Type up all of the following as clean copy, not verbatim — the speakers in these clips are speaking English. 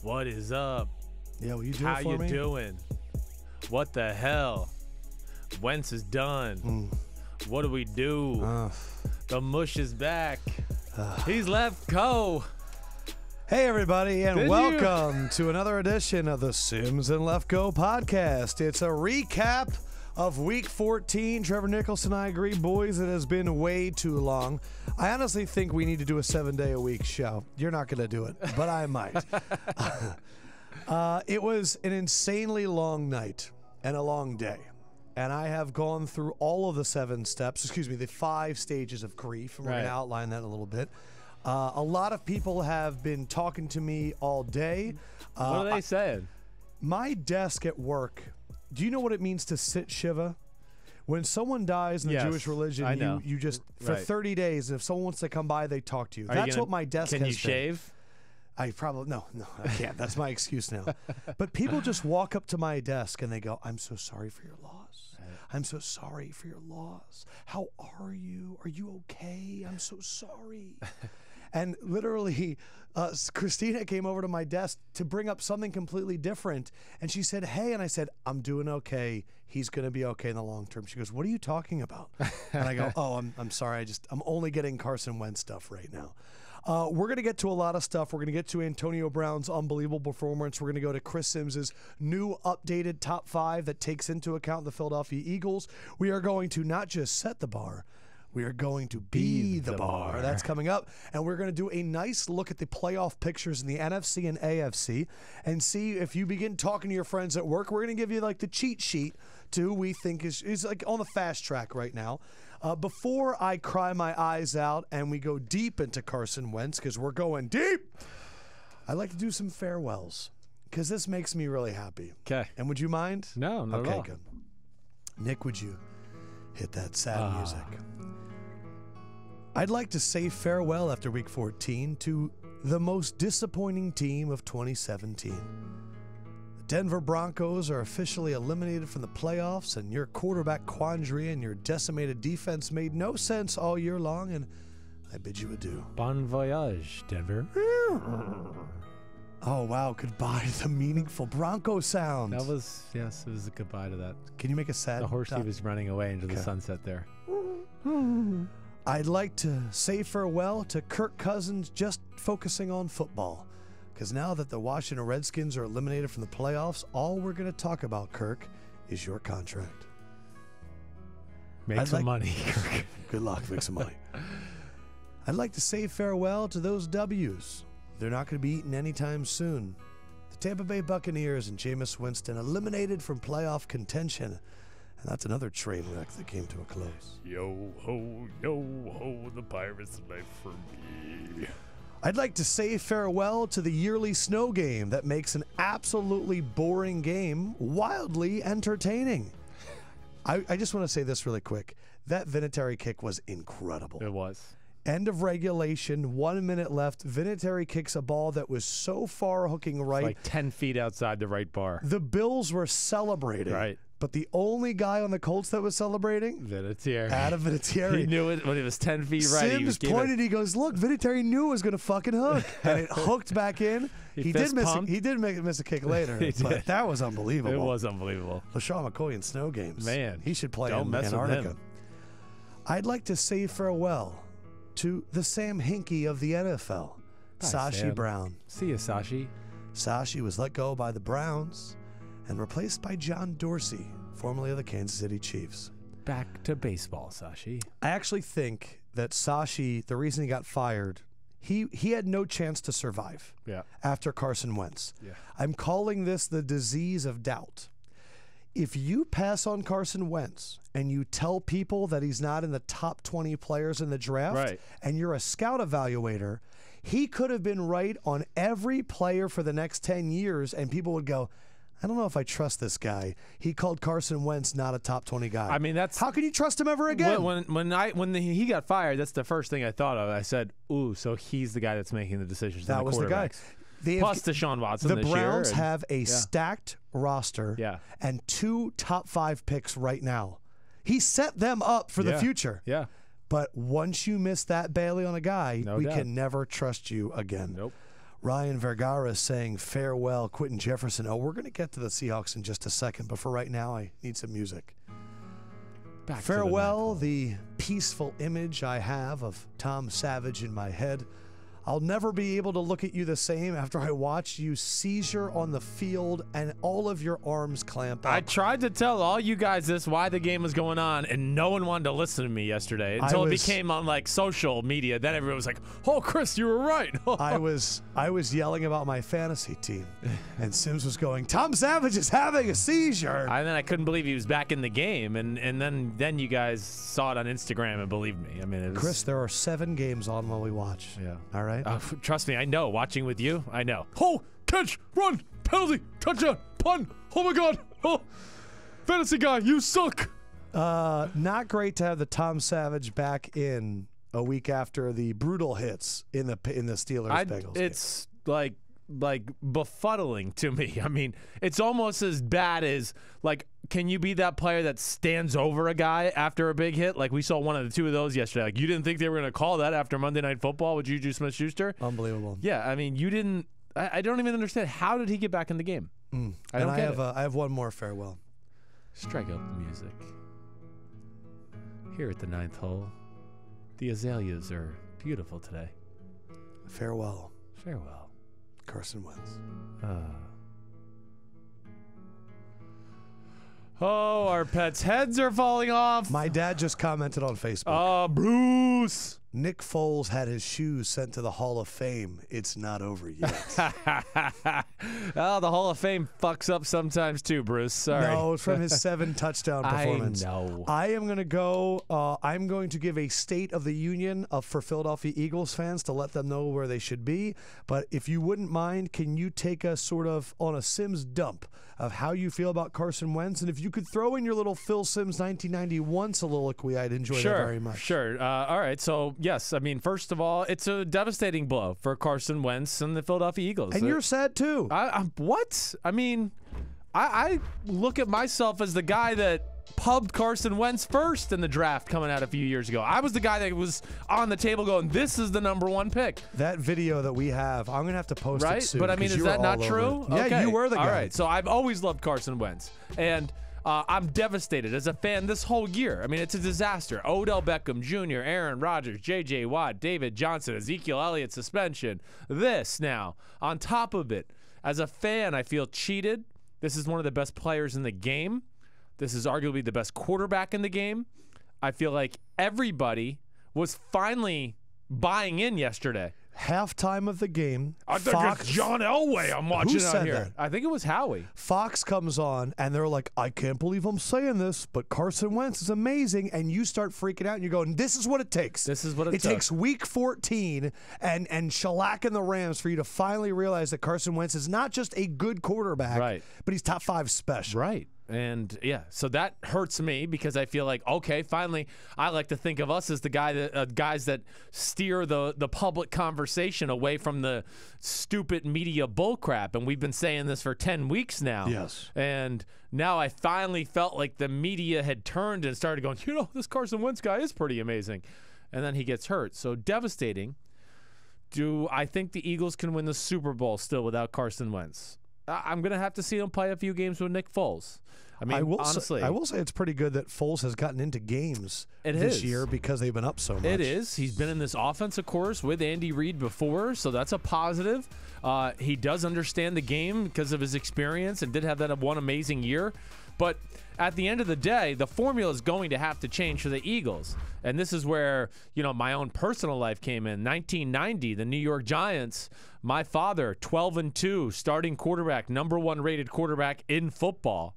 What is up? Yeah, will you do How it for you me? doing? What the hell? Wentz is done. What do we do? The mush is back. He's Lefkoe. Hey, everybody, and Did welcome to another edition of the Sims and Lefkoe podcast. It's a recap of Week 14. Trevor Nicholson and I agree, boys, it has been way too long. I honestly think we need to do a 7-day-a-week show. You're not going to do it, but I might. It was an insanely long night and a long day. And I have gone through all of the the 5 stages of grief, and we're going to outline that a little bit. A lot of people have been talking to me all day. What are they saying? My desk at work, do you know what it means to sit Shiva? When someone dies in the Jewish religion, you just, for 30 days, if someone wants to come by, they talk to you. That's what my desk has been. Can you shave? I probably, no, I can't. That's my excuse now. But people just walk up to my desk and they go, I'm so sorry for your loss. I'm so sorry for your loss. How are you? Are you okay? I'm so sorry. And literally, Christina came over to my desk to bring up something completely different. And she said, hey, and I said, I'm doing okay. He's going to be okay in the long term. She goes, what are you talking about? And I go, oh, I'm sorry. I'm only getting Carson Wentz stuff right now. We're going to get to a lot of stuff. We're going to get to Antonio Brown's unbelievable performance. We're going to go to Chris Sims's new updated top 5 that takes into account the Philadelphia Eagles. We are going to not just set the bar, we are going to be the bar. That's coming up. And we're going to do a nice look at the playoff pictures in the NFC and AFC and see if you begin talking to your friends at work. We're going to give you like the cheat sheet to who we think is like on the fast track right now. Before I cry my eyes out and we go deep into Carson Wentz, because we're going deep, I'd like to do some farewells because this makes me really happy. Okay. And would you mind? No, not at all. Okay, good. Nick, would you hit that sad music? I'd like to say farewell after Week 14 to the most disappointing team of 2017. The Denver Broncos are officially eliminated from the playoffs, and your quarterback quandary and your decimated defense made no sense all year long, and I bid you adieu. Bon voyage, Denver. Oh, wow. Goodbye to the meaningful Bronco sound. That was, yes, it was a goodbye to that. Can you make a sad... The horsey was running away into the sunset there. I'd like to say farewell to Kirk Cousins just focusing on football. Because now that the Washington Redskins are eliminated from the playoffs, all we're going to talk about, Kirk, is your contract. Make some money, Kirk. Good luck. Make some money. I'd like to say farewell to those W's. They're not going to be eaten anytime soon. The Tampa Bay Buccaneers and Jameis Winston eliminated from playoff contention. And that's another train wreck that came to a close. Yo ho, the Pirates' life for me. I'd like to say farewell to the yearly snow game that makes an absolutely boring game wildly entertaining. I just want to say this really quick. That Vinatieri kick was incredible. It was. End of regulation, 1 minute left. Vinatieri kicks a ball that was so far hooking right. It's like 10 feet outside the right bar. The Bills were celebrating. Right. But the only guy on the Colts that was celebrating? Vinatieri. Adam Vinatieri. He knew it when it was 10 feet right. Sims pointed, he goes, look, Vinatieri knew it was going to fucking hook. And it hooked back in. He did miss a kick later. But that was unbelievable. It was unbelievable. LaShawn McCoy in snow games. Man. He should play in Antarctica. With him. I'd like to say farewell to the Sam Hinkie of the NFL, Sashi Brown. See you, Sashi. Sashi was let go by the Browns and replaced by John Dorsey, formerly of the Kansas City Chiefs. Back to baseball, Sashi. I actually think that Sashi, the reason he got fired, he had no chance to survive after Carson Wentz. Yeah. I'm calling this the disease of doubt. If you pass on Carson Wentz and you tell people that he's not in the top 20 players in the draft and you're a scout evaluator, he could have been right on every player for the next 10 years and people would go, I don't know if I trust this guy. He called Carson Wentz not a top 20 guy. I mean, that's how can you trust him ever again? When he got fired, that's the first thing I thought of. I said, "Ooh, so he's the guy that's making the decisions." That was the guy. Plus Deshaun Watson. The Browns have a stacked roster and 2 top 5 picks right now. He set them up for the future. Yeah. But once you miss that Bailey on a guy, we can never trust you again. Nope. Ryan Vergara is saying farewell, Quentin Jefferson. Oh, we're going to get to the Seahawks in just a second, but for right now, I need some music. Back Farewell, the peaceful image I have of Tom Savage in my head. I'll never be able to look at you the same after I watch you seizure on the field and all of your arms clamp up. I tried to tell all you guys this, why the game was going on, and no one wanted to listen to me yesterday until it became on like social media. Then everyone was like, "Oh, Chris, you were right." I was yelling about my fantasy team, and Sims was going, "Tom Savage is having a seizure." And then I couldn't believe he was back in the game, and then you guys saw it on Instagram and believed me. I mean, it was, Chris, there are 7 games on while we watch. Yeah. All right. Trust me, I know. Watching with you, I know. Oh, catch, run, penalty, touchdown, punt. Oh my God. Oh, fantasy guy, you suck. Not great to have the Tom Savage back in a week after the brutal hits in the Steelers-Bengals game. It's like befuddling to me. I mean, it's almost as bad as like, can you be that player that stands over a guy after a big hit? Like we saw one of the 2 of those yesterday. Like you didn't think they were going to call that after Monday Night Football with Juju Smith-Schuster? Unbelievable. Yeah, I mean, you didn't. I don't even understand. How did he get back in the game? I don't get it. I have one more farewell. Strike up the music. Here at the 9th hole, the azaleas are beautiful today. Farewell. Farewell. Carson Wentz. Oh, our pets' heads are falling off. My dad just commented on Facebook. Oh, Bruce. Nick Foles had his shoes sent to the Hall of Fame. It's not over yet. Oh, the Hall of Fame fucks up sometimes too, Bruce. Sorry. No, it's from his 7 touchdown performance. I know. I am going to go. I'm going to give a State of the Union for Philadelphia Eagles fans to let them know where they should be. But if you wouldn't mind, can you take us sort of on a Sims dump of how you feel about Carson Wentz? And if you could throw in your little Phil Sims 1991 soliloquy, I'd enjoy that very much. Sure. All right. So, yes, I mean, first of all, it's a devastating blow for Carson Wentz and the Philadelphia Eagles. And you're sad, too. What? I mean, I look at myself as the guy that pubbed Carson Wentz first in the draft coming out a few years ago. I was the guy that was on the table going, this is the #1 pick. That video that we have, I'm going to have to post it soon. But I mean, is that not true? Yeah, okay. you were the guy. All right, so I've always loved Carson Wentz. And I'm devastated as a fan this whole year. I mean, it's a disaster. Odell Beckham Jr., Aaron Rodgers, J.J. Watt, David Johnson, Ezekiel Elliott suspension. This now, on top of it, as a fan, I feel cheated. This is one of the best players in the game. This is arguably the best quarterback in the game. I feel like everybody was finally buying in yesterday. Halftime of the game. I think it's John Elway I'm watching Who said out here. that? I think it was Howie. Fox comes on, and they're like, I can't believe I'm saying this, but Carson Wentz is amazing. And you start freaking out, and you're going, this is what it takes. This is what it takes week 14 and shellacking the Rams for you to finally realize that Carson Wentz is not just a good quarterback, right, but he's top 5 special. Right. And yeah, so that hurts me because I feel like, okay, finally, I like to think of us as the guys that steer the public conversation away from the stupid media bullcrap. And we've been saying this for 10 weeks now. Yes. And now I finally felt like the media had turned and started going, you know, this Carson Wentz guy is pretty amazing. And then he gets hurt. So devastating. Do I think the Eagles can win the Super Bowl still without Carson Wentz? I'm going to have to see him play a few games with Nick Foles. I mean, honestly. I will say it's pretty good that Foles has gotten into games this year because they've been up so much. It is. He's been in this offense, of course, with Andy Reid before, so that's a positive. He does understand the game because of his experience and did have that one amazing year. But at the end of the day, the formula is going to have to change for the Eagles. And this is where, you know, my own personal life came in. 1990, the New York Giants, my father, 12-2, starting quarterback, #1 rated quarterback in football.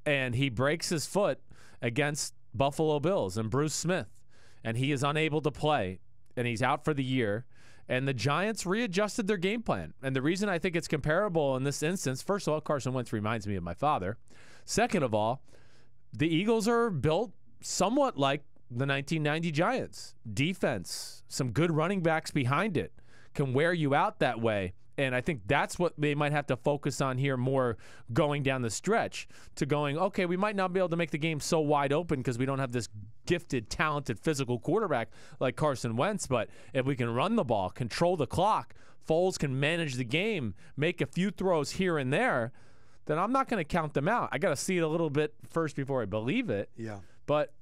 And he breaks his foot against Buffalo Bills and Bruce Smith. And he is unable to play. And he's out for the year. And the Giants readjusted their game plan. And the reason I think it's comparable in this instance, first of all, Carson Wentz reminds me of my father. Second of all, the Eagles are built somewhat like the 1990 Giants. Defense, some good running backs behind it, can wear you out that way. And I think that's what they might have to focus on here more going down the stretch to going, okay, we might not be able to make the game so wide open because we don't have this gifted, talented, physical quarterback like Carson Wentz. But if we can run the ball, control the clock, Foles can manage the game, make a few throws here and there, then I'm not going to count them out. I got to see it a little bit first before I believe it. Yeah. But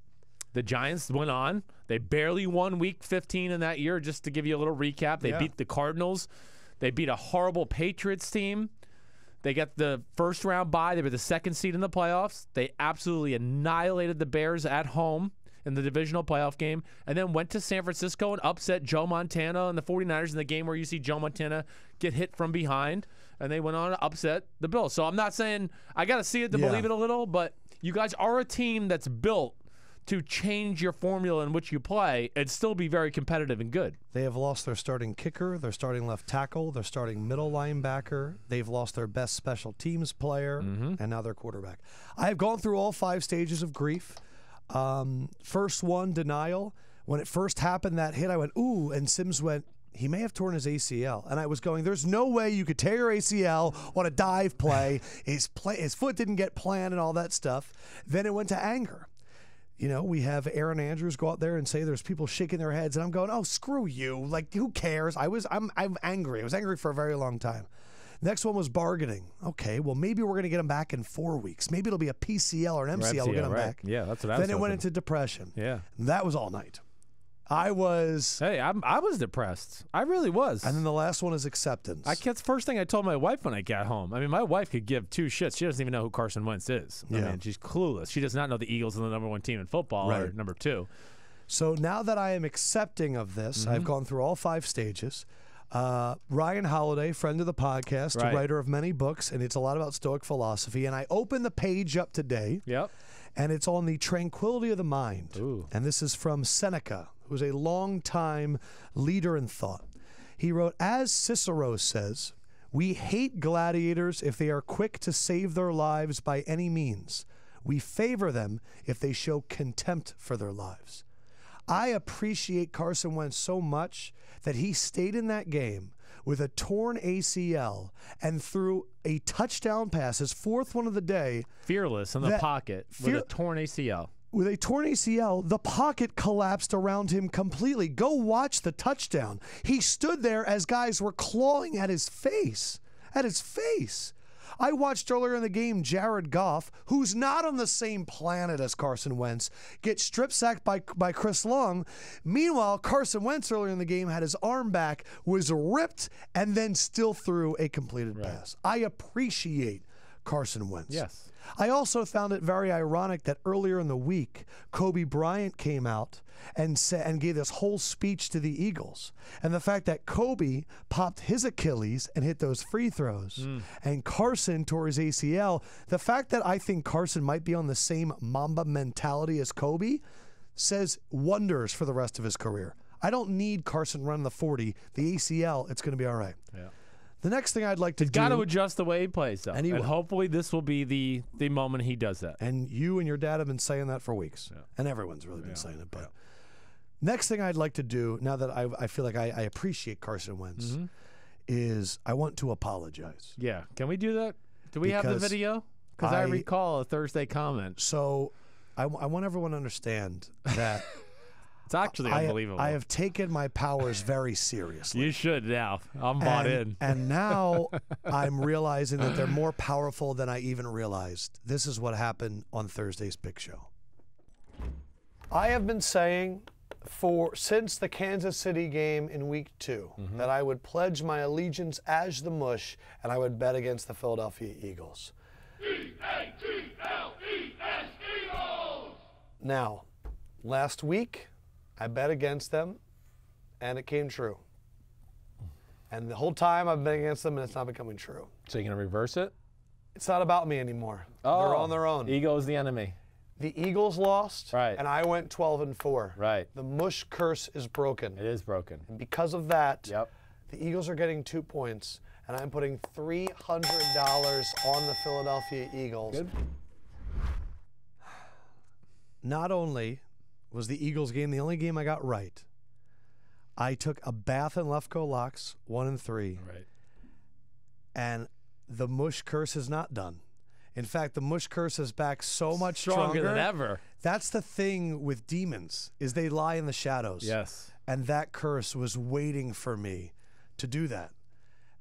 the Giants went on. They barely won Week 15 in that year, just to give you a little recap. They beat the Cardinals. They beat a horrible Patriots team. They got the first-round bye. They were the second seed in the playoffs. They absolutely annihilated the Bears at home in the divisional playoff game, and then went to San Francisco and upset Joe Montana and the 49ers in the game where you see Joe Montana get hit from behind, and they went on to upset the Bills. So I'm not saying I got to see it to believe it a little, but you guys are a team that's built to change your formula in which you play and still be very competitive and good. They have lost their starting kicker, their starting left tackle, their starting middle linebacker. They've lost their best special teams player, and now their quarterback. I have gone through all 5 stages of grief. First one, denial. When it first happened, that hit, I went, ooh, and Sims went, he may have torn his ACL. And I was going, there's no way you could tear your ACL on a dive play. His foot didn't get planned and all that stuff. Then it went to anger. You know, we have Aaron Andrews go out there and say there's people shaking their heads, and I'm going, oh, screw you. Like, who cares? I'm angry. I was angry for a very long time. Next one was bargaining. Okay, well, maybe we're going to get him back in 4 weeks. Maybe it'll be a PCL or an MCL. We'll get him back. Yeah, that's what I was Then it went hoping. into depression. Yeah. That was all night. I was... Hey, I was depressed. I really was. And then the last one is acceptance. That's the first thing I told my wife when I got home. I mean, my wife could give 2 shits. She doesn't even know who Carson Wentz is. I mean, she's clueless. She does not know the Eagles are the #1 team in football or number 2. So now that I am accepting of this, I've gone through all 5 stages. Ryan Holiday, friend of the podcast, a writer of many books, and it's a lot about Stoic philosophy. And I opened the page up today, and it's on the tranquility of the mind. Ooh. And this is from Seneca, who's a long-time leader in thought. He wrote, as Cicero says, we hate gladiators if they are quick to save their lives by any means. We favor them if they show contempt for their lives. I appreciate Carson Wentz so much that he stayed in that game with a torn ACL and threw a touchdown pass, his 4th one of the day. Fearless in the pocket with a torn ACL. With a torn ACL, the pocket collapsed around him completely. Go watch the touchdown. He stood there as guys were clawing at his face. I watched earlier in the game Jared Goff, who's not on the same planet as Carson Wentz, get strip sacked by Chris Long. Meanwhile, Carson Wentz earlier in the game had his arm back, was ripped, and then still threw a completed pass. I appreciate Carson Wentz. Yes. I also found it very ironic that earlier in the week, Kobe Bryant came out and gave this whole speech to the Eagles. And the fact that Kobe popped his Achilles and hit those free throws, and Carson tore his ACL, the fact that I think Carson might be on the same Mamba mentality as Kobe says wonders for the rest of his career. I don't need Carson running the 40. The ACL, it's going to be all right. Yeah. The next thing I'd like to do... Got to adjust the way he plays, though. And hopefully this will be the moment he does that. And you and your dad have been saying that for weeks. Yeah. And everyone's really been saying it. But next thing I'd like to do, now that I feel like I appreciate Carson Wentz, is I want to apologize. Yeah. Can we do that? Do we have the video? Because I recall a Thursday comment. So I want everyone to understand that... It's actually unbelievable. I have taken my powers very seriously. You should now. I'm bought in. And now I'm realizing that they're more powerful than I even realized. This is what happened on Thursday's Big Show. I have been saying since the Kansas City game in Week 2 that I would pledge my allegiance as the mush and I would bet against the Philadelphia Eagles. E-A-G-L-E-S Eagles! Now, last week, I bet against them, and it came true. And the whole time I've been against them, and it's not becoming true. So you're going to reverse it? It's not about me anymore. Oh, they're on their own. Ego is the enemy. The Eagles lost, and I went 12-4. Right. The mush curse is broken. It is broken. And because of that, the Eagles are getting 2 points, and I'm putting $300 on the Philadelphia Eagles. Good. Not only was the Eagles game the only game I got right, I took a bath in Lefkoe Locks, 1 and 3. Right. And the mush curse is not done. In fact, the mush curse is back so much stronger than ever. That's the thing with demons, is they lie in the shadows. Yes. And that curse was waiting for me to do that.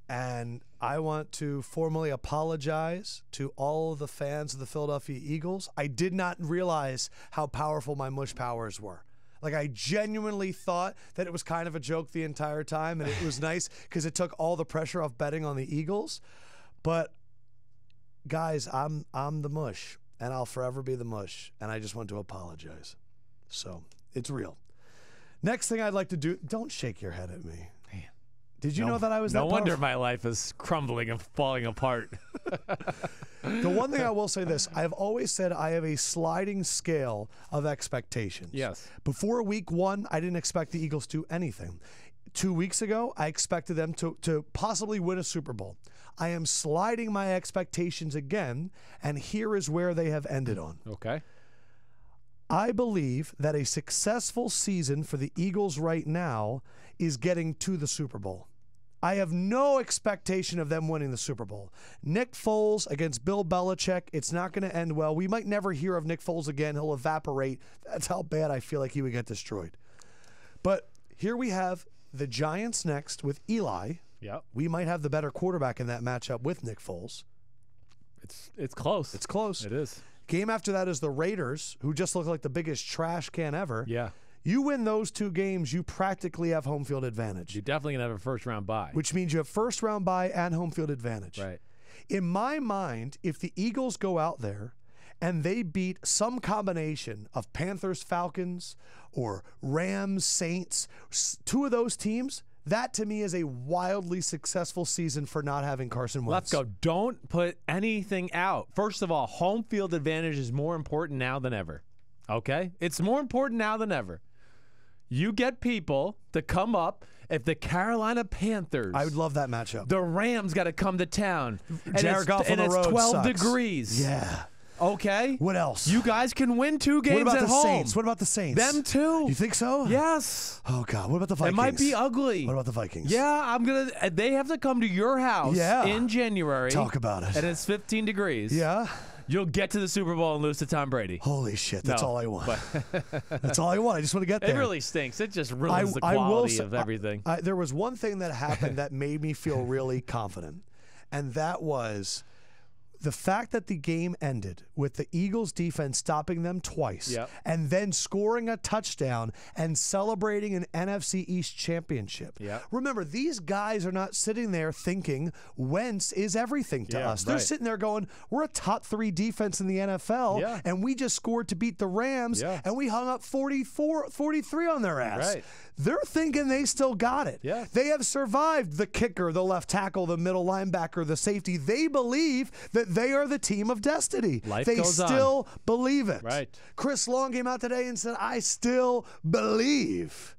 And I want to formally apologize to all of the fans of the Philadelphia Eagles. I did not realize how powerful my mush powers were. Like, I genuinely thought that it was kind of a joke the entire time, and it was nice because it took all the pressure off betting on the Eagles. But guys, I'm the mush, and I'll forever be the mush, and I just want to apologize. So it's real. Next thing I'd like to do, don't shake your head at me. Man. Did you know that I was that No wonder powerful? my life is crumbling and falling apart. The one thing I will say this, I've always said I have a sliding scale of expectations. Yes. Before week 1, I didn't expect the Eagles to do anything. 2 weeks ago, I expected them to possibly win a Super Bowl. I am sliding my expectations again, and here is where they have ended on. Okay. I believe that a successful season for the Eagles right now is getting to the Super Bowl. I have no expectation of them winning the Super Bowl. Nick Foles against Bill Belichick, it's not going to end well. We might never hear of Nick Foles again. He'll evaporate. That's how bad I feel like he would get destroyed. But here we have the Giants next with Eli. Yep. We might have the better quarterback in that matchup with Nick Foles. It's close. It's close. It is. Game after that is the Raiders, who just look like the biggest trash can ever. Yeah. You win those 2 games, you practically have home field advantage. You're definitely going to have a first-round bye. Which means you have first-round bye and home field advantage. Right. In my mind, if the Eagles go out there and they beat some combination of Panthers, Falcons, or Rams, Saints, 2 of those teams, that to me is a wildly successful season for not having Carson Wentz. Let's go. Don't put anything out. First of all, home field advantage is more important now than ever. Okay? It's more important now than ever. You get people to come up. If the Carolina Panthers, I would love that matchup. The Rams got to come to town. Jared Goff on the road 12 sucks. degrees. Yeah. Okay. What else? You guys can win 2 games what about at the home. Saints? What about the Saints? Them too. You think so? Yes. Oh God. What about the Vikings? It might be ugly. What about the Vikings? Yeah, they have to come to your house in January. Talk about it. And it's 15 degrees. Yeah. You'll get to the Super Bowl and lose to Tom Brady. Holy shit. That's all I want. But that's all I want. I just want to get there. It really stinks. It just ruins the quality of everything. There was one thing that happened that made me feel really confident, and that was the fact that the game ended with the Eagles defense stopping them twice and then scoring a touchdown and celebrating an NFC East championship. Remember, these guys are not sitting there thinking Wentz is everything to us. They're sitting there going, we're a top 3 defense in the NFL, and we just scored to beat the Rams, and we hung up 43 on their ass. They're thinking they still got it. They have survived the kicker, the left tackle, the middle linebacker, the safety. They believe that they are the team of destiny. They still believe it. Chris Long came out today and said, I still believe.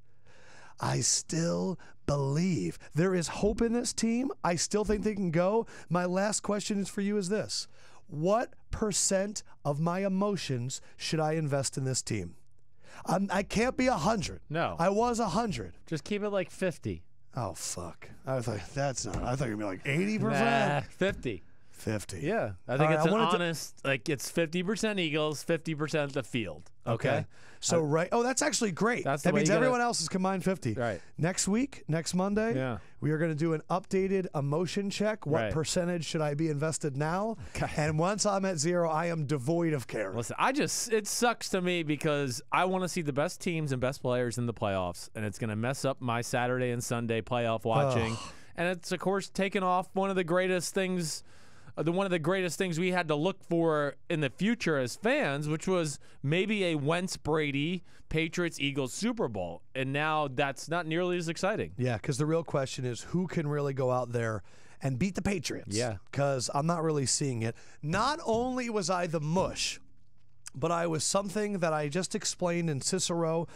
I still believe. There is hope in this team. I still think they can go. My last question is for you is this. What % of my emotions should I invest in this team? I can't be 100. No. I was 100. Just keep it like 50. Oh, fuck. I was like, that's not. I thought you were going to be like 80%. Nah, 50. 50. Yeah. I think it's an honest, like it's 50% Eagles, 50% the field. Okay. So, oh, that's actually great. That means everyone else is combined 50. Right. Next week, next Monday, we are going to do an updated emotion check. What percentage should I be invested now? And once I'm at 0, I am devoid of care. Listen, it sucks to me because I want to see the best teams and best players in the playoffs, and it's going to mess up my Saturday and Sunday playoff watching. And it's, of course, taken off one of the greatest things we had to look for in the future as fans, which was maybe a Wentz-Brady Patriots-Eagles Super Bowl. And now that's not nearly as exciting. Yeah, because the real question is who can really go out there and beat the Patriots? Yeah. Because I'm not really seeing it. Not only was I the mush, but I was something that I just explained in Cicero.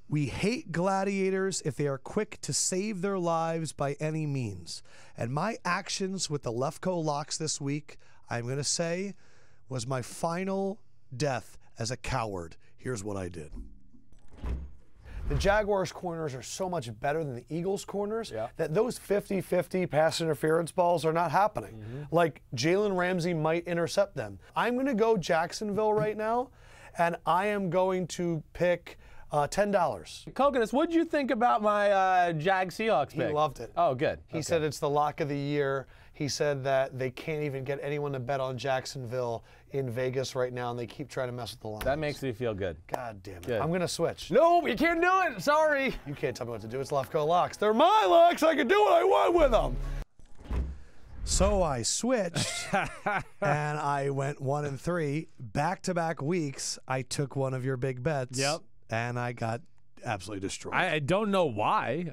We hate gladiators if they are quick to save their lives by any means. And my actions with the Lefkoe Locks this week, I'm going to say, was my final death as a coward. Here's what I did. the Jaguars corners are so much better than the Eagles corners Yeah. that those 50-50 pass interference balls are not happening. Like Jalen Ramsey might intercept them. I'm going to go Jacksonville right now, and I am going to pick $10. Coconuts, what did you think about my Jag-Seahawks pick? He loved it. Oh, good. He said it's the lock of the year. He said that they can't even get anyone to bet on Jacksonville in Vegas right now, and they keep trying to mess with the lines. That makes me feel good. God damn it. Good. I'm going to switch. No, you can't do it. Sorry. You can't tell me what to do. It's Lefkoe Locks. They're my locks. I can do what I want with them. So I switched, and I went 1-3. Back-to-back weeks, I took one of your big bets. Yep. And I got absolutely destroyed. I don't know why.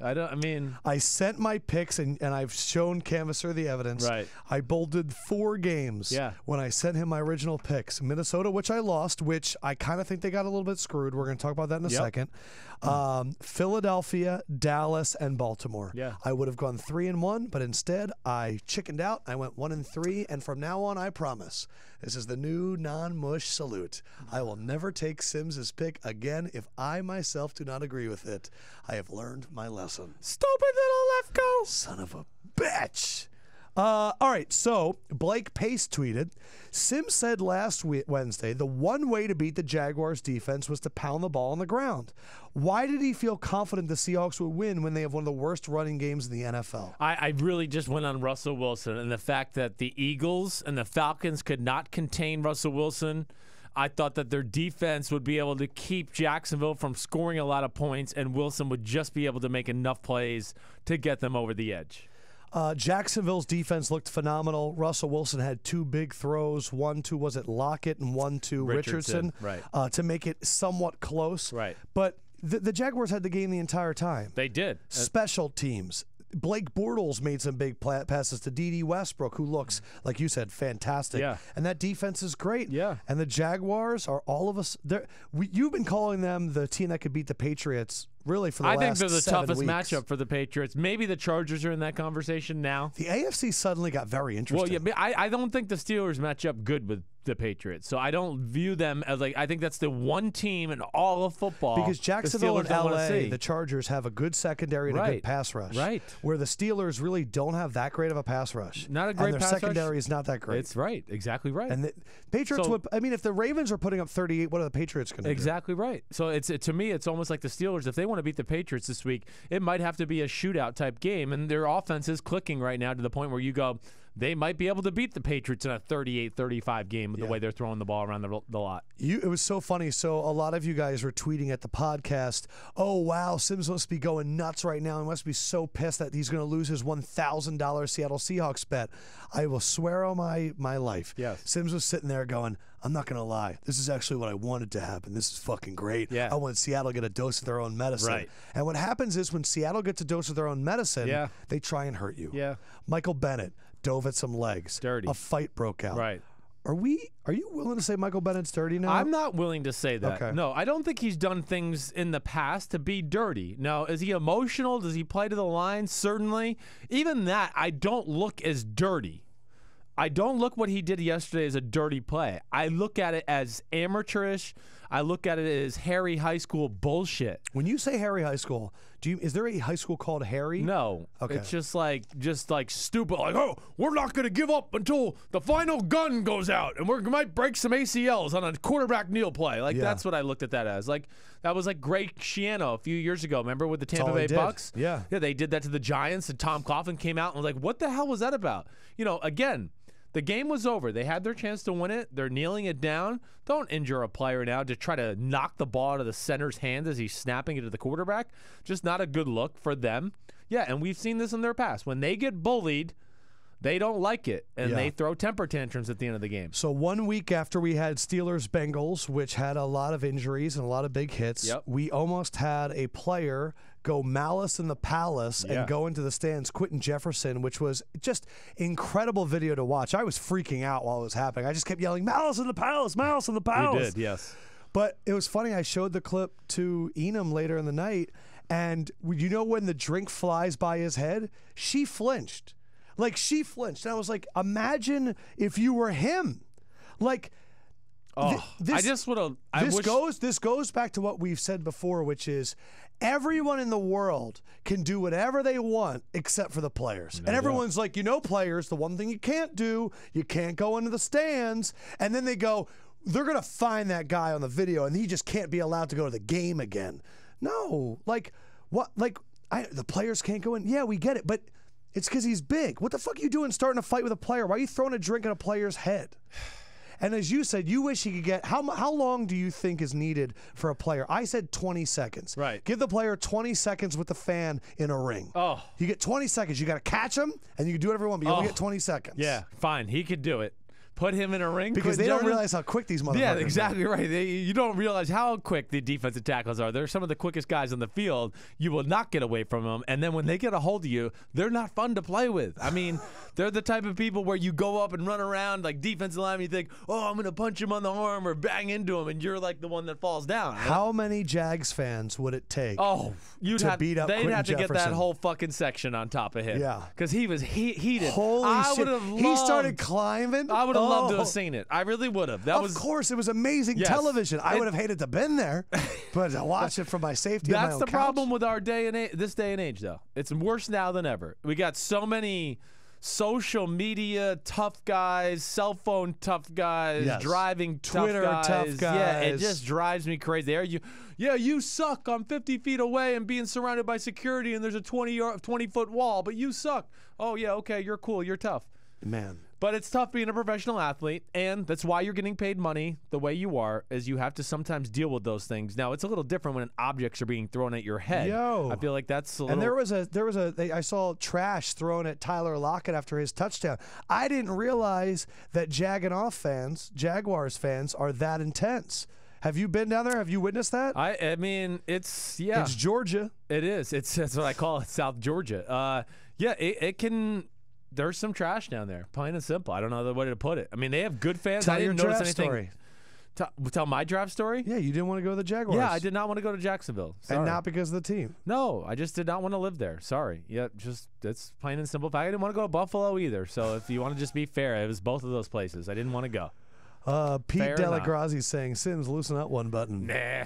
I sent my picks, and I've shown Canvasser the evidence. Right. I bolded 4 games when I sent him my original picks. Minnesota, which I lost, which I kind of think they got a little bit screwed. We're going to talk about that in a second. Philadelphia, Dallas, and Baltimore. Yeah. I would have gone 3-1, but instead I chickened out. I went 1-3, and from now on, I promise, this is the new non-mush salute. I will never take Sims's pick again if I myself do not agree with it. I have learned my lesson. Stupid little Lefkoe. Son of a bitch. All right, so Blake Pace tweeted, Sims said last Wednesday the one way to beat the Jaguars defense was to pound the ball on the ground. Why did he feel confident the Seahawks would win when they have one of the worst running games in the NFL? I really just went on Russell Wilson and the fact that the Eagles and the Falcons could not contain Russell Wilson. I thought that their defense would be able to keep Jacksonville from scoring a lot of points, and Wilson would just be able to make enough plays to get them over the edge. Jacksonville's defense looked phenomenal. Russell Wilson had 2 big throws, one to, was it Lockett, and one to Richardson right. To make it somewhat close. Right. But the Jaguars had the game the entire time. They did. Special teams. Blake Bortles made some big passes to D.D. Westbrook, who looks, like you said, fantastic. Yeah. And that defense is great. Yeah. And the Jaguars are all of us. You've been calling them the team that could beat the Patriots really for the last 7 weeks. I think they're the toughest matchup for the Patriots. Maybe the Chargers are in that conversation now. The AFC suddenly got very interesting. Well, yeah, I don't think the Steelers match up good with the Patriots. So I don't view them as I think that's the one team in all of football. Because Jacksonville and LA, the Chargers have a good secondary and a good pass rush. Right. Where the Steelers really don't have that great of a pass rush. Not a great and their pass secondary rush. is not that great. It's right. Exactly right. And the Patriots would, if the Ravens are putting up 38, what are the Patriots going to do? Exactly right. So to me, it's almost like the Steelers, if they want to beat the Patriots this week, it might have to be a shootout type game. And their offense is clicking right now to the point where you go, they might be able to beat the Patriots in a 38-35 game with the way they're throwing the ball around the lot. It was so funny. So a lot of you guys were tweeting at the podcast, oh, wow, Sims must be going nuts right now. He must be so pissed that he's going to lose his $1,000 Seattle Seahawks bet. I will swear on my life. Yes. Sims was sitting there going, I'm not going to lie. This is actually what I wanted to happen. This is fucking great. Yeah. I want Seattle to get a dose of their own medicine. Right. And what happens is when Seattle gets a dose of their own medicine, they try and hurt you. Yeah. Michael Bennett dove at some legs. Dirty. A fight broke out. Right. Are you willing to say Michael Bennett's dirty now? I'm not willing to say that. Okay. No, I don't think he's done things in the past to be dirty. Now, is he emotional? Does he play to the line? Certainly. Even that, I don't look as dirty. I don't look what he did yesterday as a dirty play. I look at it as amateurish. I look at it as Harry high school bullshit. When you say Harry high school, is there a high school called Harry? No. Okay. It's just like stupid. Like, oh, we're not going to give up until the final gun goes out, and we might break some ACLs on a quarterback kneel play. Like that's what I looked at that as. Like that was like Greg Schiano a few years ago. Remember with the Tampa Bay Bucs? Yeah. Yeah, they did that to the Giants, and Tom Coughlin came out and was like, "What the hell was that about?" Again. The game was over. They had their chance to win it. They're kneeling it down. Don't injure a player now to try to knock the ball out of the center's hands as he's snapping it to the quarterback. Just not a good look for them. Yeah, and we've seen this in their past. When they get bullied, they don't like it, and they throw temper tantrums at the end of the game. So 1 week after we had Steelers-Bengals, which had a lot of injuries and a lot of big hits, we almost had a player go malice in the palace and go into the stands, Quentin Jefferson, which was just incredible video to watch. I was freaking out while it was happening. I just kept yelling, malice in the palace, malice in the palace. You did, yes. But it was funny. I showed the clip to Enum later in the night, and when the drink flies by his head, she flinched. Like, she flinched. And I was like, imagine if you were him. Like, Oh, I just would have. This goes back to what we've said before, which is everyone in the world can do whatever they want except for the players. And everyone's like, players, the one thing you can't do, you can't go into the stands. And then they go, they're going to find that guy on the video and he just can't be allowed to go to the game again. No, what? The players can't go in. Yeah, we get it, but it's because he's big. What the fuck are you doing starting a fight with a player? Why are you throwing a drink at a player's head? And as you said, you wish he could get, how long do you think is needed for a player? I said 20 seconds. Right. Give the player 20 seconds with the fan in a ring. Oh. You get 20 seconds. You got to catch him, and you can do whatever you want, but you only get 20 seconds. Yeah, fine. He could do it. Put him in a ring. Because they don't realize how quick these motherfuckers are. Yeah, exactly right. You don't realize how quick the defensive tackles are. They're some of the quickest guys on the field. You will not get away from them. And then when they get a hold of you, they're not fun to play with. I mean, they're the type of people where you go up and run around like defensive lineman. You think, oh, I'm going to punch him on the arm or bang into him, and you're like the one that falls down. Right? How many Jags fans would it take to beat up Quentin They'd have to Jefferson? Get that whole fucking section on top of him. Yeah. Because he was heated. Holy shit. He started climbing? I would have loved to have seen it. I really would have. Of course, it was amazing television. I would have hated to have been there, but to watch it for my safety. That's on my own the couch. problem with our this day and age, though. It's worse now than ever. We got so many social media tough guys, cell phone tough guys, driving Twitter tough guys. Yeah, it guys. just drives me crazy. You suck. I'm 50 feet away and being surrounded by security, and there's a 20-foot wall, but you suck. Oh yeah, okay, you're cool. You're tough. Man. But it's tough being a professional athlete, and that's why you're getting paid money the way you are, is you have to sometimes deal with those things. Now, it's a little different when objects are being thrown at your head. I feel like that's a little... And I saw trash thrown at Tyler Lockett after his touchdown. I didn't realize that Jaguars fans are that intense. Have you been down there? Have you witnessed that? I mean, it's Georgia. It is. That's what I call it, South Georgia. It can... There's some trash down there, plain and simple. I don't know other way to put it. I mean, they have good fans. Tell I didn't your notice draft anything. Story. Tell my draft story? Yeah, you didn't want to go to the Jaguars. Yeah, I did not want to go to Jacksonville. Sorry. And not because of the team. No, I just did not want to live there. Sorry. Yeah, that's plain and simple fact. I didn't want to go to Buffalo either. So if you want to just be fair, it was both of those places. I didn't want to go. Pete Delagrazi's saying, Sims, loosen up one button. Nah.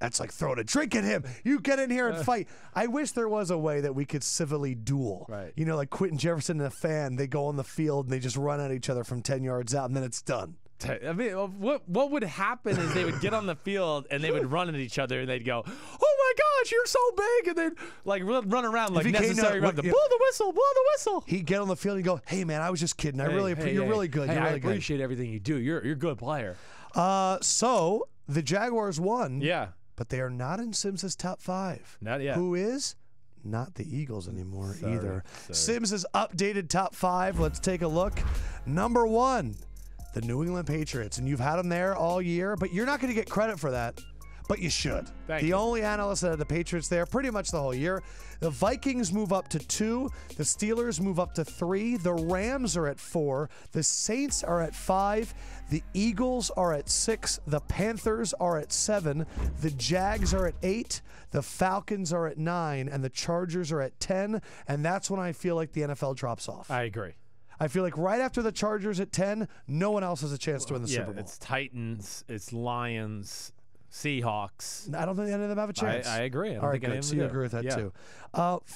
That's like throwing a drink at him. You get in here and fight. I wish there was a way that we could civilly duel. Right. Like Quentin Jefferson and a fan, they go on the field and they just run at each other from 10 yards out, and then it's done. I mean, what would happen is they would get on the field and they would run at each other and they'd go, "Oh my gosh, you're so big!" and they'd like run around like necessary. Blow the whistle, blow the whistle. He'd get on the field and go, "Hey man, I was just kidding. You're really good. You're really good. I appreciate everything you do. You're a good player." So the Jaguars won. Yeah. But they are not in Sims's top 5. Not yet. Who is? Not the Eagles anymore either. Sims's updated top 5. Let's take a look. Number 1, the New England Patriots. And you've had them there all year, but you're not going to get credit for that. But you should. Thank the you. only analyst that had the Patriots there pretty much the whole year. The Vikings move up to 2. The Steelers move up to 3. The Rams are at 4. The Saints are at 5. The Eagles are at 6. The Panthers are at 7. The Jags are at 8. The Falcons are at 9. And the Chargers are at 10. And that's when I feel like the NFL drops off. I agree. I feel like right after the Chargers at 10, no one else has a chance to win the Super Bowl. It's Titans, it's Lions, Seahawks. I don't think any of them have a chance. I agree. I don't All right, think any good. of So them you do. agree with that Yeah. too.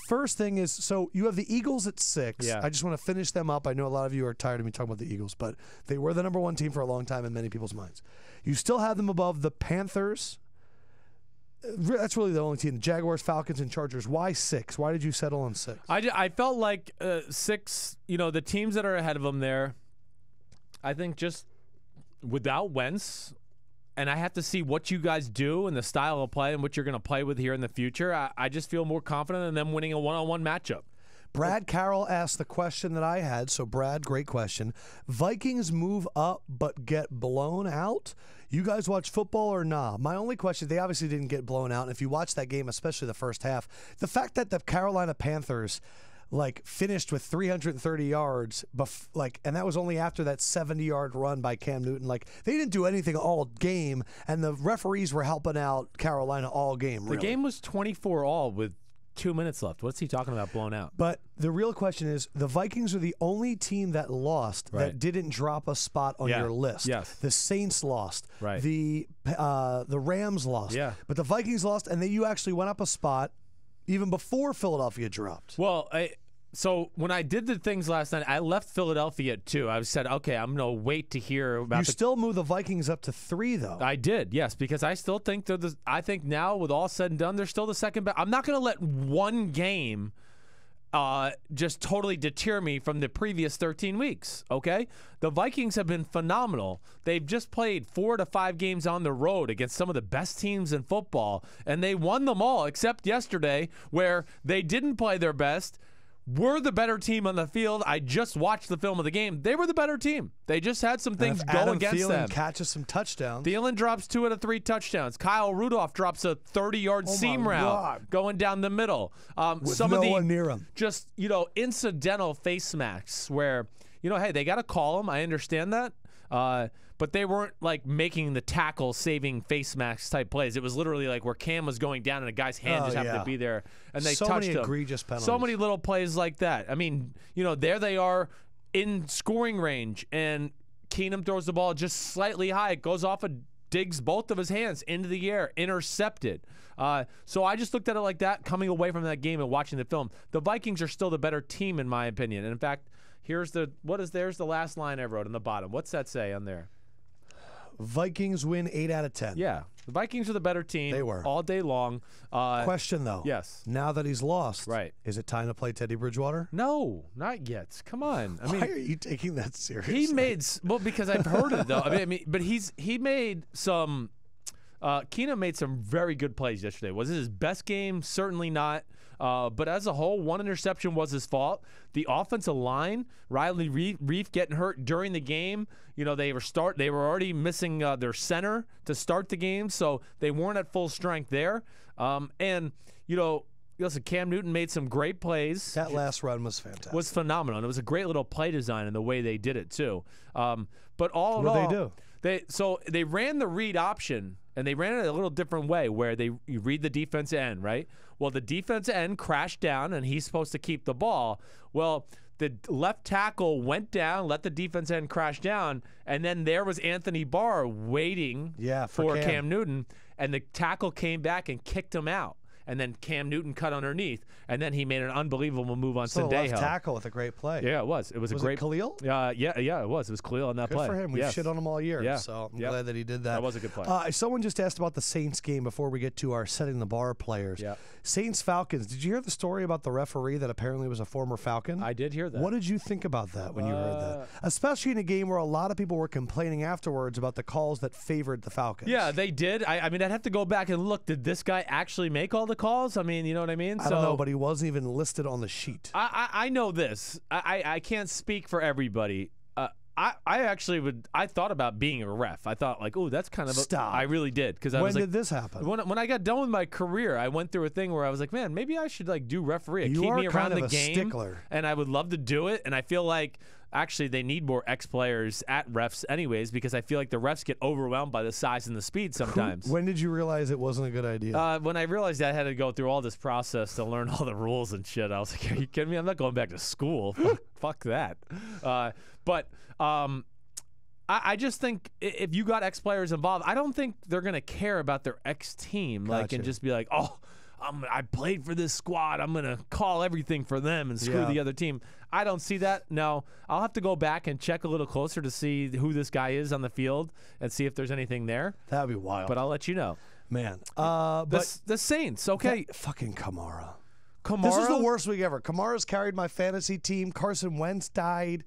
First thing is, so you have the Eagles at 6. Yeah. I just want to finish them up. I know a lot of you are tired of me talking about the Eagles, but they were the number 1 team for a long time in many people's minds. You still have them above the Panthers. That's really the only team. The Jaguars, Falcons, and Chargers. Why 6? Why did you settle on 6? I felt like 6, the teams that are ahead of them there, I think just without Wentz, and I have to see what you guys do and the style of play and what you're going to play with here in the future, I just feel more confident in them winning a one-on-one matchup. Brad Carroll asked the question that I had. So, Brad, great question. Vikings move up but get blown out? You guys watch football or nah? My only question, they obviously didn't get blown out. And if you watch that game, especially the first half, the fact that the Carolina Panthers finished with 330 yards, and that was only after that 70-yard run by Cam Newton. They didn't do anything all game, and the referees were helping out Carolina all game. The game was 24-all with 2 minutes left. What's he talking about blown out? But the real question is, the Vikings are the only team that lost Right. that didn't drop a spot on Yeah. your list. Yes. The Saints lost. Right. The Rams lost. Yeah. But the Vikings lost, and then you actually went up a spot even before Philadelphia dropped. Well, so when I did the things last night, I left Philadelphia at 2. I said, okay, I'm going to wait to hear about You still move the Vikings up to 3, though. I did, yes, because I still think I think now, with all said and done, they're still the second best. I'm not going to let one game just totally deter me from the previous 13 weeks, okay? The Vikings have been phenomenal. They've just played 4 to 5 games on the road against some of the best teams in football, and they won them all except yesterday where they didn't play their best. We're the better team on the field. I just watched the film of the game. They were the better team. They just had some things And if go Adam against Thielen them. catches some touchdowns. Thielen drops 2 out of 3 touchdowns. Kyle Rudolph drops a 30-yard seam route God. going down the middle. With Some no of the one near him. just incidental face smacks where hey, they got to call him. I understand that. But they weren't like making the tackle saving face mask type plays. It was literally like where Cam was going down and a guy's hand just happened to be there and they So touched many him. egregious penalties. So many little plays like that. I mean, there they are in scoring range and Keenum throws the ball just slightly high. It goes off of Diggs both of his hands into the air, intercepted. So I just looked at it like that, coming away from that game and watching the film. The Vikings are still the better team in my opinion. And in fact, there's the last line I wrote on the bottom. What's that say on there? Vikings win 8 out of 10. Yeah, the Vikings are the better team. They were. all day long. Question, though. Yes. Now that he's lost, Right. is it time to play Teddy Bridgewater? No, not yet. Come on. I mean, Why are you taking that seriously? he made because I've heard it though. But he made some. Keenum made some very good plays yesterday. Was it his best game? Certainly not. But as a whole, one interception was his fault. The offensive line, Riley Reif getting hurt during the game. They were already missing their center to start the game, so they weren't at full strength there. Listen, Cam Newton made some great plays. That last run was fantastic. Was phenomenal, and it was a great little play design in the way they did it too. But all in What all, did they do? They ran the read option, and they ran it a little different way, where you read the defensive end, right? Well, the defensive end crashed down, and he's supposed to keep the ball. Well, the left tackle went down, let the defensive end crash down, and then there was Anthony Barr waiting for Cam Newton, and the tackle came back and kicked him out. And then Cam Newton cut underneath, and then he made an unbelievable move on So the Sendejo. left tackle with a great play. Yeah, it was. It was a great. It Khalil? Yeah, it was. It was Khalil on that Good play. for him. We've Yes. shit on him all year, Yeah. so I'm Yep. glad that he did that. That was a good play. Someone just asked about the Saints game before we get to our setting the bar players. Yep. Saints-Falcons. Did you hear the story about the referee that apparently was a former Falcon? I did hear that. What did you think about that when you heard that? Especially in a game where a lot of people were complaining afterwards about the calls that favored the Falcons. Yeah, they did. I mean, I'd have to go back and look. Did this guy actually make all the calls? I mean, you know what I mean? I don't know, but he wasn't even listed on the sheet. I know this. I can't speak for everybody. I thought about being a ref. I thought like, oh, that's kind of Stop. I really did because I When was like, did this happen? When I got done with my career, I went through a thing where I was like, man, maybe I should like do referee. You Keep are me around kind of the a game, stickler. and I would love to do it. And I feel like actually they need more ex-players at refs anyways because I feel like the refs get overwhelmed by the size and the speed sometimes. When did you realize it wasn't a good idea? When I realized I had to go through all this process to learn all the rules and shit, I was like, are you kidding me? I'm not going back to school. Fuck that. I just think if you got ex-players involved, I don't think they're going to care about their ex-team and Gotcha. just be like, oh, I played for this squad. I'm going to call everything for them and screw the other team. I don't see that. No, I'll have to go back and check a little closer to see who this guy is on the field and see if there's anything there. That'd be wild. But I'll let you know. Man. The Saints, okay. Fucking Kamara. Kamara. This is the worst week ever. Kamara's carried my fantasy team. Carson Wentz died.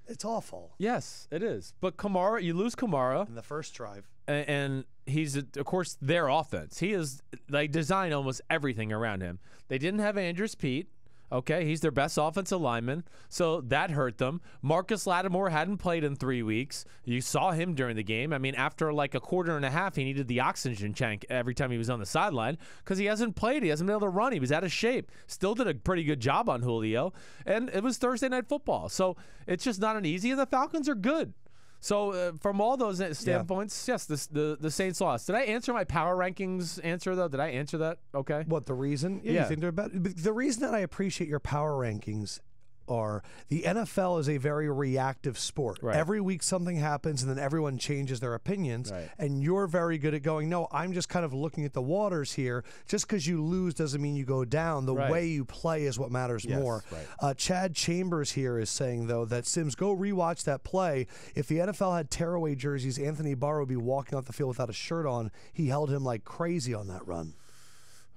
It's awful. Yes, it is. But Kamara, you lose Kamara. In the first drive. And he's, of course, their offense. He is, they design almost everything around him. They didn't have Andrews Pete. Okay, he's their best offensive lineman, so that hurt them. Marcus Lattimore hadn't played in 3 weeks. You saw him during the game. I mean, after like a quarter and a half, he needed the oxygen tank every time he was on the sideline because he hasn't played. He hasn't been able to run. He was out of shape. Still did a pretty good job on Julio, and it was Thursday Night Football. So it's just not an easy, and the Falcons are good. So from all those standpoints, yes, the Saints lost. Did I answer my power rankings answer, though? Did I answer that okay? What, the reason? Yeah. You think they're better? The reason that I appreciate your power rankings are the NFL is a very reactive sport. Right. Every week something happens and then everyone changes their opinions. Right. And you're very good at going, no, I'm just kind of looking at the waters here. Just because you lose doesn't mean you go down. The way you play is what matters more. Right. Chad Chambers here is saying, though, that Sims, go rewatch that play. If the NFL had tearaway jerseys, Anthony Barr would be walking off the field without a shirt on. He held him like crazy on that run.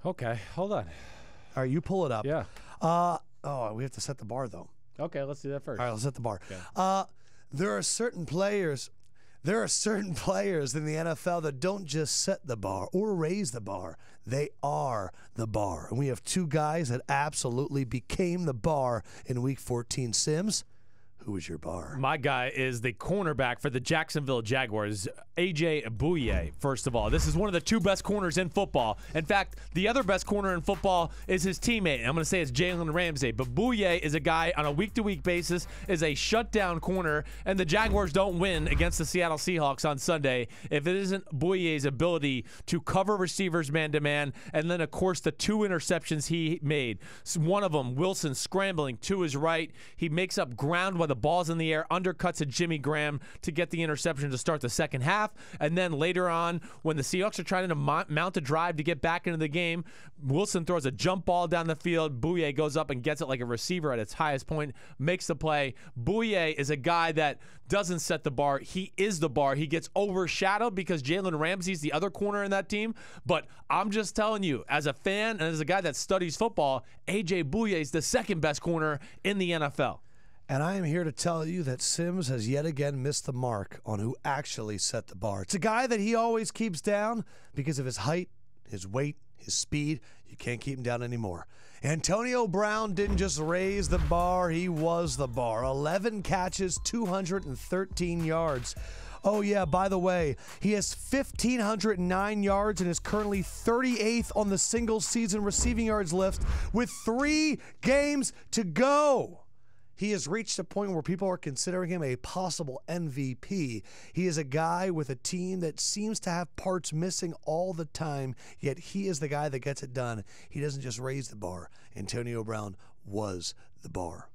Okay, hold on. All right, you pull it up. Yeah. We have to set the bar, though. Okay, let's do that first. All right, let's set the bar. Okay. There are certain players in the NFL that don't just set the bar or raise the bar. They are the bar. And we have two guys that absolutely became the bar in Week 14. Sims, who is your bar? My guy is the cornerback for the Jacksonville Jaguars, A.J. Bouye, first of all. This is one of the two best corners in football. In fact, the other best corner in football is his teammate. I'm going to say it's Jalen Ramsey. But Bouye is a guy on a week-to-week basis, is a shutdown corner, and the Jaguars don't win against the Seattle Seahawks on Sunday if it isn't Bouye's ability to cover receivers man-to-man, and then, of course, the two interceptions he made. One of them, Wilson scrambling to his right. He makes up ground while the ball's in the air, undercuts a Jimmy Graham to get the interception to start the second half. And then later on, when the Seahawks are trying to mount a drive to get back into the game, Wilson throws a jump ball down the field. Bouye goes up and gets it like a receiver at its highest point, makes the play. Bouye is a guy that doesn't set the bar. He is the bar. He gets overshadowed because Jalen Ramsey's the other corner in that team. But I'm just telling you, as a fan and as a guy that studies football, A.J. Bouye is the second best corner in the NFL. And I am here to tell you that Sims has yet again missed the mark on who actually set the bar. It's a guy that he always keeps down because of his height, his weight, his speed. You can't keep him down anymore. Antonio Brown didn't just raise the bar, he was the bar. 11 catches, 213 yards. Oh, yeah, by the way, he has 1,509 yards and is currently 38th on the single-season receiving yards list with 3 games to go. He has reached a point where people are considering him a possible MVP. He is a guy with a team that seems to have parts missing all the time, yet he is the guy that gets it done. He doesn't just raise the bar. Antonio Brown was the bar.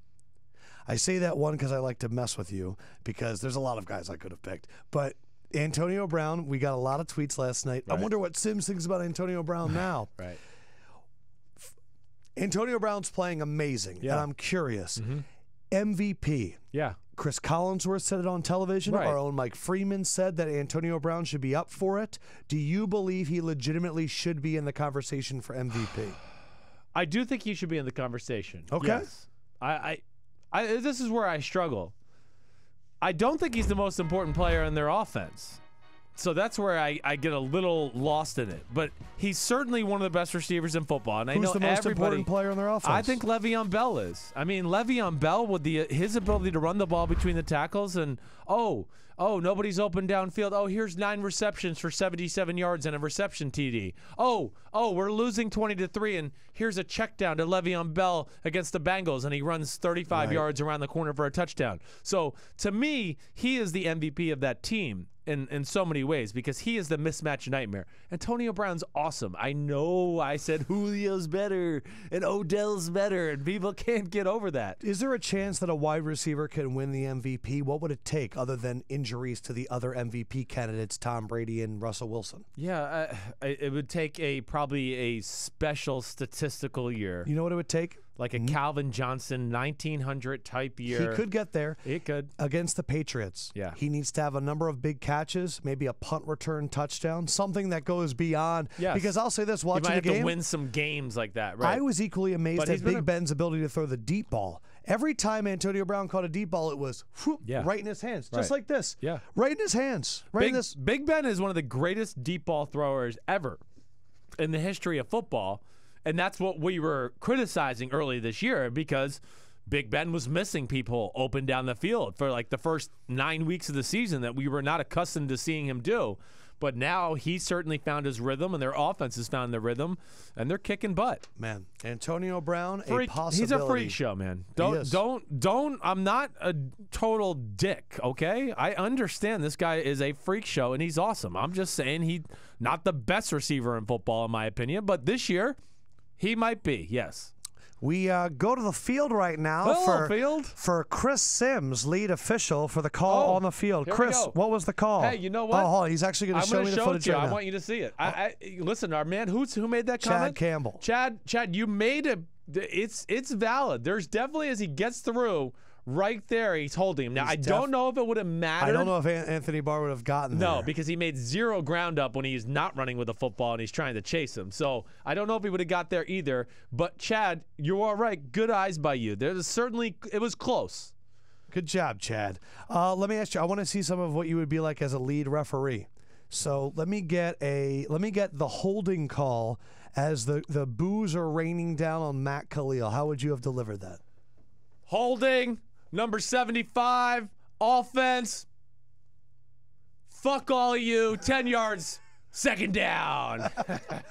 I say that one because I like to mess with you because there's a lot of guys I could have picked. But Antonio Brown, we got a lot of tweets last night. Right. I wonder what Sims thinks about Antonio Brown now. Right. Antonio Brown's playing amazing, and I'm curious. Mm-hmm. MVP. Yeah. Chris Collinsworth said it on television. Right. Our own Mike Freeman said that Antonio Brown should be up for it. Do you believe he legitimately should be in the conversation for MVP? I do think he should be in the conversation. Okay. Yes. I this is where I struggle. I don't think he's the most important player in their offense. So that's where I get a little lost in it. But he's certainly one of the best receivers in football. And I know Who's the most everybody, important player on their offense? I think Le'Veon Bell is. I mean, Le'Veon Bell with his ability to run the ball between the tackles and, nobody's open downfield. Oh, here's 9 receptions for 77 yards and a reception TD. Oh, we're losing 20-3, and here's a check down to Le'Veon Bell against the Bengals, and he runs 35 yards around the corner for a touchdown. So, to me, he is the MVP of that team in so many ways because he is the mismatch nightmare. Antonio Brown's awesome. I know I said Julio's better and Odell's better, and people can't get over that. Is there a chance that a wide receiver can win the MVP? What would it take other than injuries to the other MVP candidates, Tom Brady and Russell Wilson? Yeah, it would take probably a special statistical year. You know what it would take? Like a Calvin Johnson 1900 type year. He could get there. It could. Against the Patriots. Yeah. He needs to have a number of big catches, maybe a punt return touchdown, something that goes beyond. Yes. Because I'll say this, watching the game. You might have to win some games like that, right? I was equally amazed at Big Ben's ability to throw the deep ball. Every time Antonio Brown caught a deep ball, it was right in his hands, just like this. Yeah. Right in his hands. Big Ben is one of the greatest deep ball throwers ever in the history of football. And that's what we were criticizing early this year because Big Ben was missing people open down the field for like the first 9 weeks of the season that we were not accustomed to seeing him do. But now he's certainly found his rhythm, and their offense has found their rhythm, and they're kicking butt. Man, Antonio Brown, Freak. a possibility. He's a freak show, man. Don't. I'm not a total dick, okay? I understand this guy is a freak show, and he's awesome. I'm just saying he's not the best receiver in football, in my opinion. But this year, he might be, yes. We go to the field right now for Chris Sims, lead official for the call on the field. Chris, what was the call? Hey, you know what? Oh, hold on. He's actually going to show me the footage right now. I want you to see it. Listen, our man, who made that comment? Chad Campbell. Chad, you made it. It's valid. There's definitely, as he gets through, right there, he's holding him. Now, I don't know if it would have mattered. I don't know if Anthony Barr would have gotten there. No, because he made zero ground up when he's not running with the football and he's trying to chase him. So I don't know if he would have got there either. But, Chad, you're all right. Good eyes by you. It was close. Good job, Chad. Let me ask you, I want to see some of what you would be like as a lead referee. So let me get the holding call as the boos are raining down on Matt Khalil. How would you have delivered that? Holding. Number 75, offense. Fuck all of you. 10 yards, second down.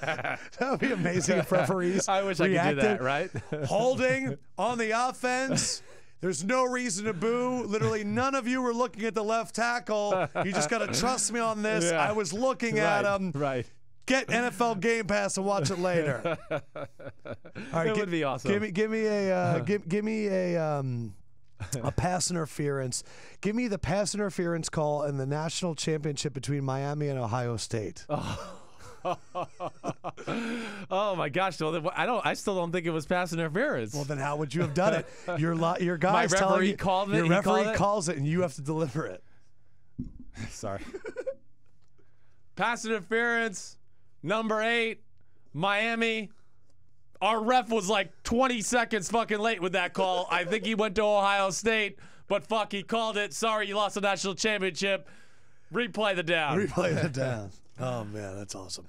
That would be amazing if referees I wish I could do that, right? Holding on the offense. There's no reason to boo. Literally, none of you were looking at the left tackle. You just got to trust me on this. Yeah. I was looking at him. Right. Get NFL Game Pass and watch it later. All right, it would be awesome. Give me a pass interference. Give me the pass interference call in the national championship between Miami and Ohio State. Oh my gosh! I still don't think it was pass interference. Well, then how would you have done it? Your My guy's telling you. Called it. Your referee calls it, and you have to deliver it. Sorry. Pass interference, number 8, Miami. Our ref was like 20 seconds fucking late with that call. I think he went to Ohio State, but fuck, he called it. Sorry, you lost the national championship. Replay the down. Replay the down. Oh, man, that's awesome.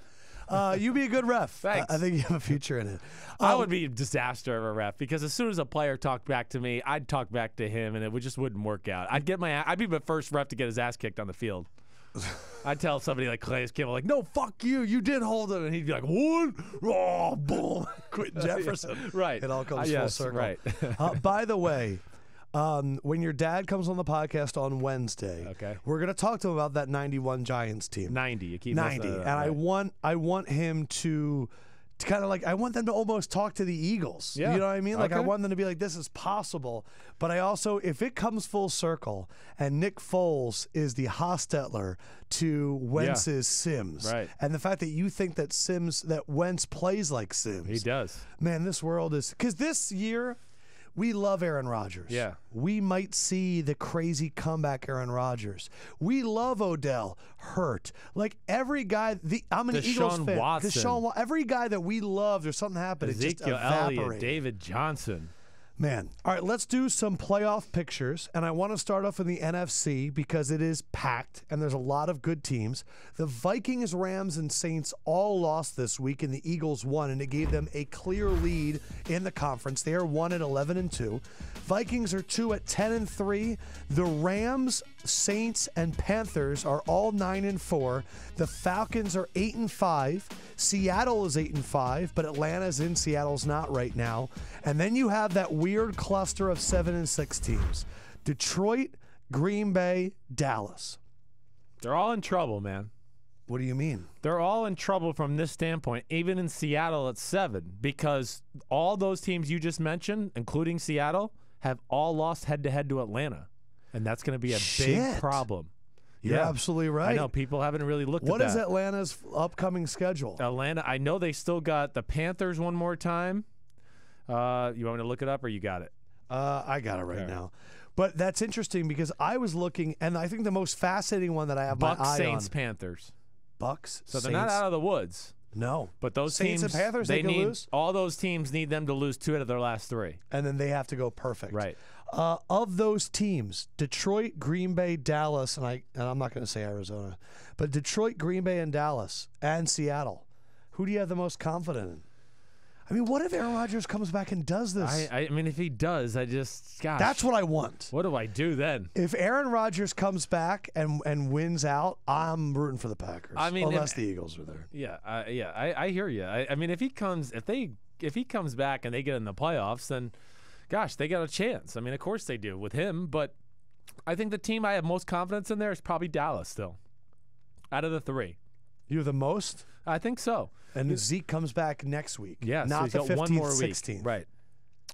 You be a good ref. Thanks. I think you have a future in it. I would be a disaster of a ref because as soon as a player talked back to me, I'd talk back to him, and it just wouldn't work out. I'd be the first ref to get his ass kicked on the field. I'd tell somebody like Calais Campbell, like, no, fuck you. You did hold him. And he'd be like, what? Oh, boom. Quentin Jefferson. Right. It all comes full circle. Right. By the way, when your dad comes on the podcast on Wednesday, we're going to talk to him about that 91 Giants team. 90. You keep 90. And right. I want him to kind of like, I want them to almost talk to the Eagles. Yeah. You know what I mean? Like, I want them to be like, this is possible. But I also, if it comes full circle and Nick Foles is the Hostetler to Wentz's Sims, right. And the fact that you think that Wentz plays like Sims. He does. Man, this world is, because this year, we love Aaron Rodgers. Yeah. We might see the crazy comeback Aaron Rodgers. We love Odell hurt. Like every guy, I'm an Eagles fan. Watson. Every guy that we love, there's something happened. Ezekiel it just evaporates. Elliott, David Johnson. Man. All right, let's do some playoff pictures. And I want to start off in the NFC because it is packed and there's a lot of good teams. The Vikings, Rams, and Saints all lost this week, and the Eagles won, and it gave them a clear lead in the conference. They are 1-11-2. Vikings are 2-10-3. The Rams, Saints, and Panthers are all 9-4. The Falcons are 8-5. Seattle is 8-5, but Atlanta's in. Seattle's not right now. And then you have that weird cluster of 7-6 teams. Detroit, Green Bay, Dallas. They're all in trouble, man. What do you mean? They're all in trouble from this standpoint, even in Seattle at 7, because all those teams you just mentioned, including Seattle, have all lost head-to-head to Atlanta. And that's going to be a big problem. You're absolutely right. I know. People haven't really looked at that. What is Atlanta's upcoming schedule? Atlanta, I know they still got the Panthers one more time. You want me to look it up, or you got it? I got it right now. But that's interesting because I was looking, and I think the most fascinating one that I have Bucs, my eye Saints, on. Panthers. Bucs, So they're not out of the woods. No. But those Saints teams, and Panthers, they can lose? All those teams need them to lose 2 out of their last 3. And then they have to go perfect. Right. Of those teams, Detroit, Green Bay, Dallas, and I'm not going to say Arizona, but Detroit, Green Bay, and Dallas, and Seattle, who do you have the most confidence in? I mean, what if Aaron Rodgers comes back and does this? I mean, if he does, gosh. That's what I want. What do I do then? If Aaron Rodgers comes back and wins out, I'm rooting for the Packers. I mean, unless the Eagles are there. Yeah, I hear you. I mean, if he comes back and they get in the playoffs, then, gosh, they got a chance. I mean, of course they do with him. But I think the team I have most confidence in there is probably Dallas still, out of the three. You have the most? I think so. And Zeke comes back next week. Yeah, not so he's the got 15th, one more week. 16th. Right.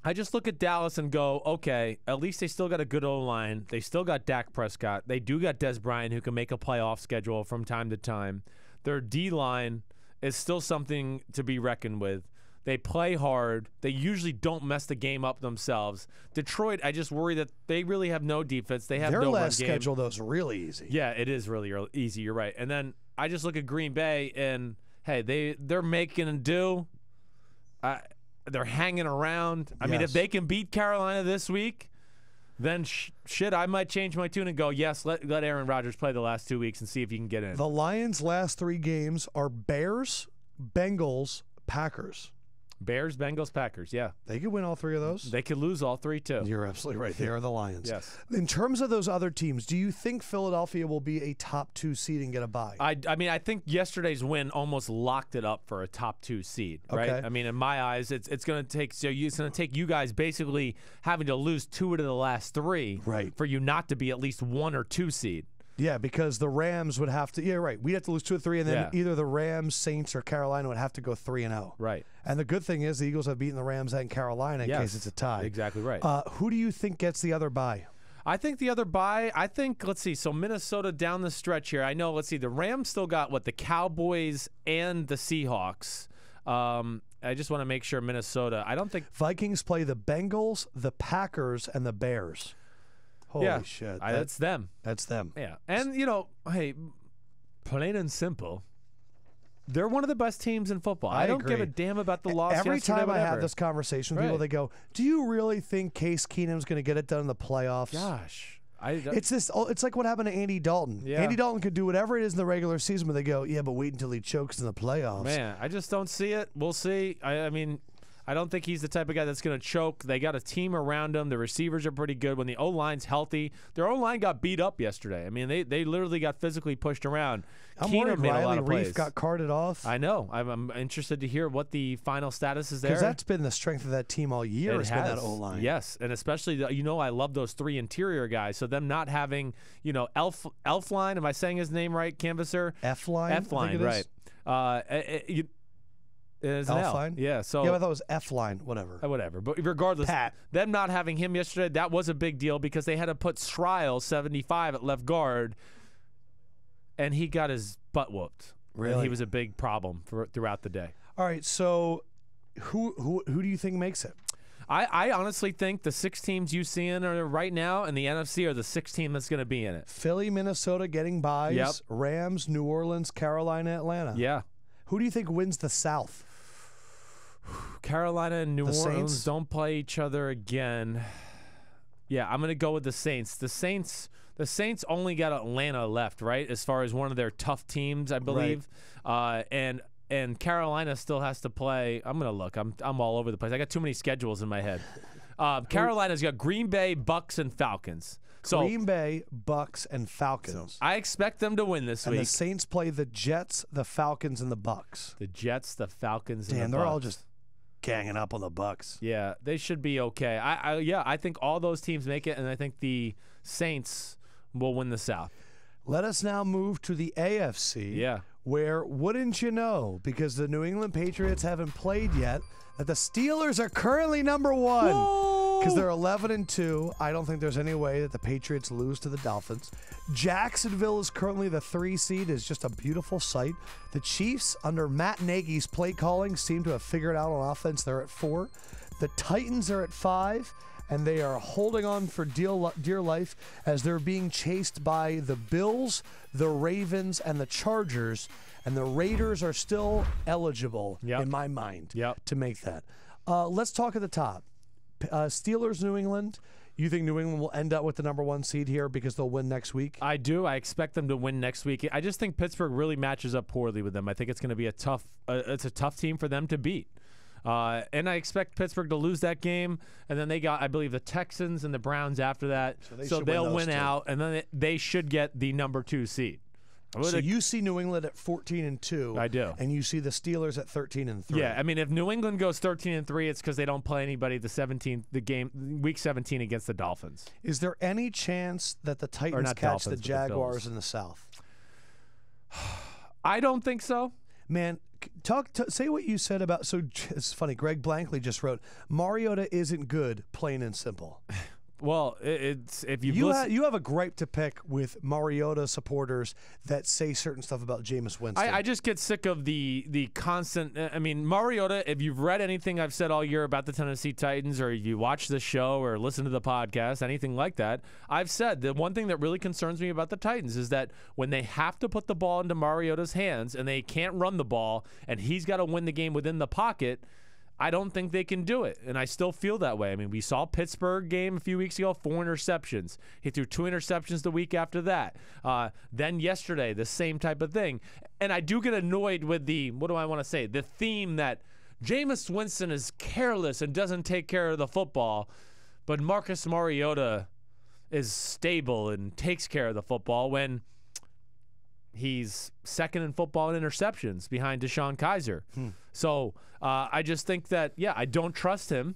I just look at Dallas and go, okay, at least they still got a good O-line. They still got Dak Prescott. They do got Des Bryant, who can make a playoff schedule from time to time. Their D-line is still something to be reckoned with. They play hard. They usually don't mess the game up themselves. Detroit, I just worry that they really have no defense. They have Their no run last game. schedule, though, is really easy. Yeah, it is really easy. You're right. And then I just look at Green Bay, and, hey, they're making and do. They're hanging around. I mean, if they can beat Carolina this week, then shit, I might change my tune and go, yes, let Aaron Rodgers play the last 2 weeks and see if he can get in. The Lions' last 3 games are Bears, Bengals, Packers. Bears, Bengals, Packers, yeah. They could win all 3 of those. They could lose all 3, too. You're absolutely right. They are the Lions. Yes. In terms of those other teams, do you think Philadelphia will be a top 2 seed and get a bye? I mean, I think yesterday's win almost locked it up for a top 2 seed, right? Okay. I mean, in my eyes, it's going to take you guys basically having to lose 2 out of the last 3 Right. for you not to be at least 1 or 2 seed. Yeah, because the Rams would have to. Yeah, right. We'd have to lose 2 or 3, and then Yeah. either the Rams, Saints, or Carolina would have to go 3-0. Right. And the good thing is the Eagles have beaten the Rams and Carolina in case it's a tie. Exactly right. Who do you think gets the other bye? I think the other bye, let's see, so Minnesota down the stretch here. I know, let's see, the Rams still got, the Cowboys and the Seahawks. I just want to make sure Minnesota, I don't think. Vikings play the Bengals, the Packers, and the Bears. Holy shit. That's them. That's them. Yeah. And, hey, plain and simple, they're one of the best teams in football. I don't give a damn about the loss Every yesterday, time I whatever. have this conversation with people, they go, do you really think Case Keenum's going to get it done in the playoffs? Gosh. It's like what happened to Andy Dalton. Yeah. Andy Dalton could do whatever it is in the regular season, but they go, yeah, but wait until he chokes in the playoffs. Man, I just don't see it. We'll see. I mean, I don't think he's the type of guy that's going to choke. They got a team around him. The receivers are pretty good. When the O-line's healthy, their O-line got beat up yesterday. I mean, they literally got physically pushed around. I'm Keenum worried made a lot Riley of Reif plays. got carted off. I know. I'm interested to hear what the final status is there. Because that's been the strength of that team all year. It Has been that O-line. Yes, and especially, I love those 3 interior guys. So them not having, Elfline, am I saying his name right, Canvasser? F-line? F-line, right. It's an L. Elfline? Yeah, so. Yeah, I thought it was F-line, whatever. Whatever. But regardless, Pat. them not having him yesterday, that was a big deal because they had to put Schreil, 75, at left guard, and he got his butt whooped. Really? And he was a big problem throughout the day. All right, so who do you think makes it? I honestly think the 6 teams you see in right now in the NFC are the 6 team that's going to be in it. Philly, Minnesota getting byes. Yep. Rams, New Orleans, Carolina, Atlanta. Yeah. Who do you think wins the South? Carolina and New The Orleans Saints? don't play each other again. Yeah, I'm going to go with the Saints. The Saints only got Atlanta left, right, as far as one of their tough teams, I believe. And Carolina still has to play. I'm going to look. I'm all over the place. I got too many schedules in my head. Carolina's got Green Bay, Bucs, and Falcons. So Green Bay, Bucks, and Falcons. I expect them to win this And week. the Saints play the Jets, the Falcons, and the Bucks. The Jets, the Falcons, and Damn, the they're Bucs. all just ganging up on the Bucks. Yeah, they should be okay. I think all those teams make it, and I think the Saints will win the South. Let us now move to the AFC. Yeah. Where, wouldn't you know, because the New England Patriots haven't played yet, that the Steelers are currently number 1. Because they're 11-2. I don't think there's any way that the Patriots lose to the Dolphins. Jacksonville is currently the 3 seed. Is just a beautiful sight. The Chiefs, under Matt Nagy's play calling, seem to have figured out on offense. They're at 4. The Titans are at 5. And they are holding on for dear life as they're being chased by the Bills, the Ravens, and the Chargers. And the Raiders are still eligible, in my mind, to make that. Let's talk at the top. Steelers, New England. You think New England will end up with the number 1 seed here because they'll win next week? I do. I expect them to win next week. I just think Pittsburgh really matches up poorly with them. I think it's going to be a tough team for them to beat. And I expect Pittsburgh to lose that game. And then they got, I believe, the Texans and the Browns after that. So they'll win out, and then they should get the number 2 seed. So you see New England at 14-2. I do. And you see the Steelers at 13-3. Yeah, I mean, if New England goes 13-3, it's because they don't play anybody week 17 against the Dolphins. Is there any chance that the Titans catch the Jaguars in the South? I don't think so. Man, say what you said about. So it's funny. Greg Blankley just wrote, Mariota isn't good, plain and simple. Well, it's if you have a gripe to pick with Mariota supporters that say certain stuff about Jameis Winston. I just get sick of the constant. I mean, Mariota. If you've read anything I've said all year about the Tennessee Titans, or you watch the show or listen to the podcast, anything like that, I've said the one thing that really concerns me about the Titans is that when they have to put the ball into Mariota's hands and they can't run the ball, and he's got to win the game within the pocket, I don't think they can do it, and I still feel that way. I mean, we saw Pittsburgh game a few weeks ago, 4 interceptions. He threw 2 interceptions the week after that. Then yesterday, the same type of thing. And I do get annoyed with the theme that Jameis Winston is careless and doesn't take care of the football, but Marcus Mariota is stable and takes care of the football when he's second in football in interceptions behind Deshaun Kaiser. So I just think that, I don't trust him.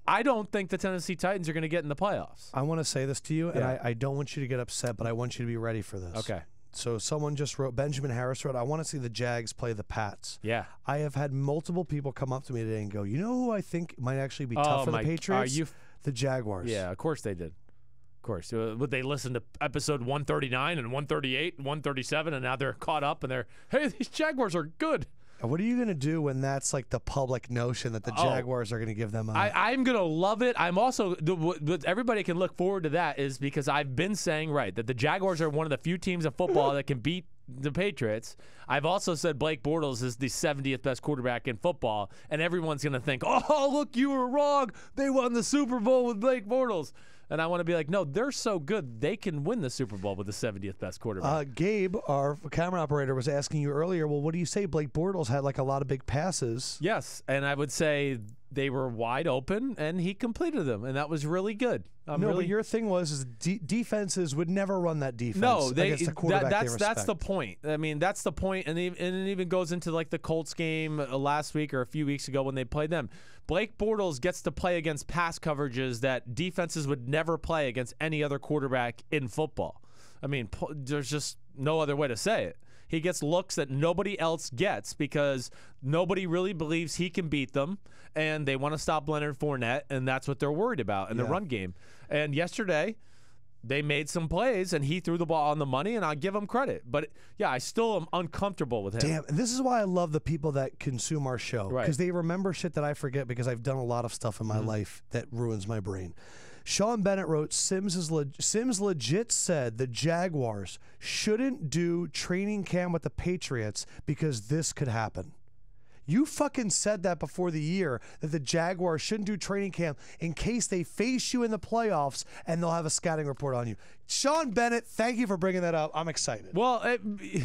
I don't think the Tennessee Titans are going to get in the playoffs. I want to say this to you, and I don't want you to get upset, but I want you to be ready for this. Okay. So someone just wrote, Benjamin Harris wrote, I want to see the Jags play the Pats. Yeah. I have had multiple people come up to me today and go, you know who I think might actually be tough for the Patriots? The Jaguars. Yeah, of course they did. Of course. Would they listen to episode 139 and 138 and 137, and now they're caught up and hey, these Jaguars are good. What are you going to do when that's like the public notion that the Jaguars are going to give them I'm going to love it. I'm also, what everybody can look forward to that is because I've been saying, that the Jaguars are one of the few teams of football that can beat the Patriots. I've also said Blake Bortles is the 70th best quarterback in football, and everyone's going to think, oh, look, you were wrong. They won the Super Bowl with Blake Bortles. And I want to be like, no, they're so good, they can win the Super Bowl with the 70th best quarterback. Gabe, our camera operator, was asking you earlier, well, what do you say? Blake Bortles had like a lot of big passes. Yes, and I would say they were wide open, and he completed them, and that was really good. But your thing was defenses would never run that defense. No, against the quarterback that's the point. I mean, that's the point, and it even goes into like the Colts game last week or a few weeks ago when they played them. Blake Bortles gets to play against pass coverages that defenses would never play against any other quarterback in football. I mean, there's just no other way to say it. He gets looks that nobody else gets because nobody really believes he can beat them, and they want to stop Leonard Fournette, and that's what they're worried about in the run game. And yesterday, they made some plays, and he threw the ball on the money, and I give him credit. But, I still am uncomfortable with him. Damn, this is why I love the people that consume our show, because they remember shit that I forget because I've done a lot of stuff in my life that ruins my brain. Sean Bennett wrote, Sims legit said the Jaguars shouldn't do training camp with the Patriots because this could happen. You fucking said that before the year, that the Jaguars shouldn't do training camp in case they face you in the playoffs and they'll have a scouting report on you. Sean Bennett, thank you for bringing that up. I'm excited. Well,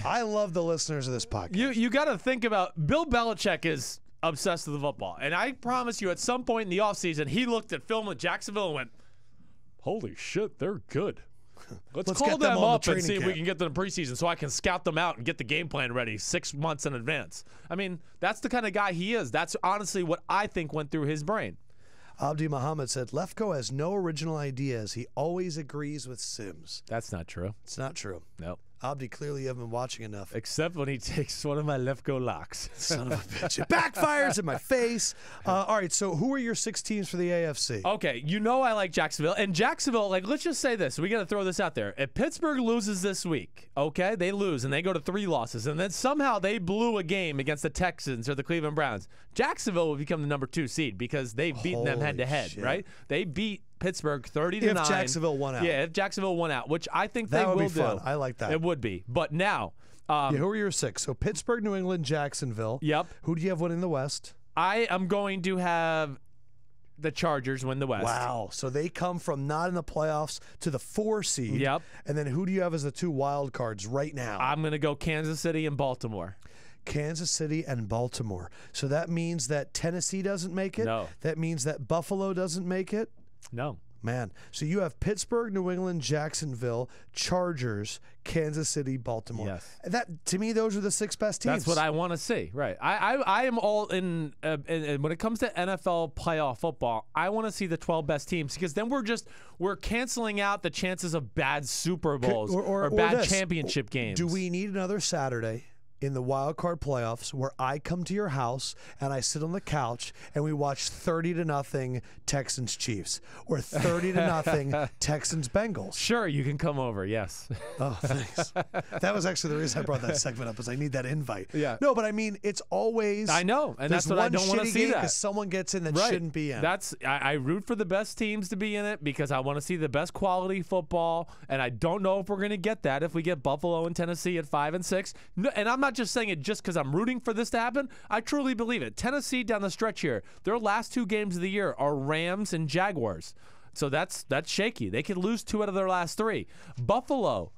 I love the listeners of this podcast. You got to think about Bill Belichick is obsessed with the football. And I promise you, at some point in the offseason, he looked at film with Jacksonville and went, holy shit, they're good. Let's call them up and see if we can get them in preseason so I can scout them out and get the game plan ready 6 months in advance. I mean, that's the kind of guy he is. That's honestly what I think went through his brain. Abdi Muhammad said, Lefkoe has no original ideas. He always agrees with Sims. That's not true. It's not true. No. Abdi, clearly you haven't been watching enough. Except when he takes one of my Lefkoe Locks. Son of a bitch. It backfires in my face. All right, so who are your 6 teams for the AFC? Okay, I like Jacksonville. And Jacksonville, let's just say this. We got to throw this out there. If Pittsburgh loses this week, okay, they lose and they go to 3 losses, and then somehow they blew a game against the Texans or the Cleveland Browns, Jacksonville will become the number 2 seed because they've beaten them head-to-head, right? They beat Pittsburgh 30-9. If Jacksonville won out. Yeah, if Jacksonville won out, which I think they will do. That would be fun. I like that. It would be. But now. Who are your 6? So Pittsburgh, New England, Jacksonville. Yep. Who do you have winning the West? I am going to have the Chargers win the West. Wow. So they come from not in the playoffs to the 4 seed. Yep. And then who do you have as the 2 wild cards right now? I'm going to go Kansas City and Baltimore. Kansas City, and Baltimore. So that means that Tennessee doesn't make it. No. That means that Buffalo doesn't make it. No. Man, so you have Pittsburgh, New England, Jacksonville, Chargers, Kansas City, Baltimore. Yes. That, to me, those are the 6 best teams. That's what I want to see. Right. I am all in. And when it comes to NFL playoff football, I want to see the 12 best teams because then we're canceling out the chances of bad Super Bowls or bad championship games. Do we need another Saturday in the wild card playoffs where I come to your house and I sit on the couch and we watch 30-0 Texans Chiefs or 30-0 Texans Bengals? Sure, you can come over. Yes. Oh, thanks. That was actually the reason I brought that segment up, is I need that invite. Yeah. No, but I mean, it's always. I know, and that's what I don't want to see. Because someone gets in that shouldn't be in. I root for the best teams to be in it because I want to see the best quality football, and I don't know if we're going to get that if we get Buffalo and Tennessee at 5 and 6. No, and I'm not just saying it just because I'm rooting for this to happen. I truly believe it. Tennessee down the stretch here, their last 2 games of the year are Rams and Jaguars. So that's shaky. They could lose 2 out of their last 3. Buffalo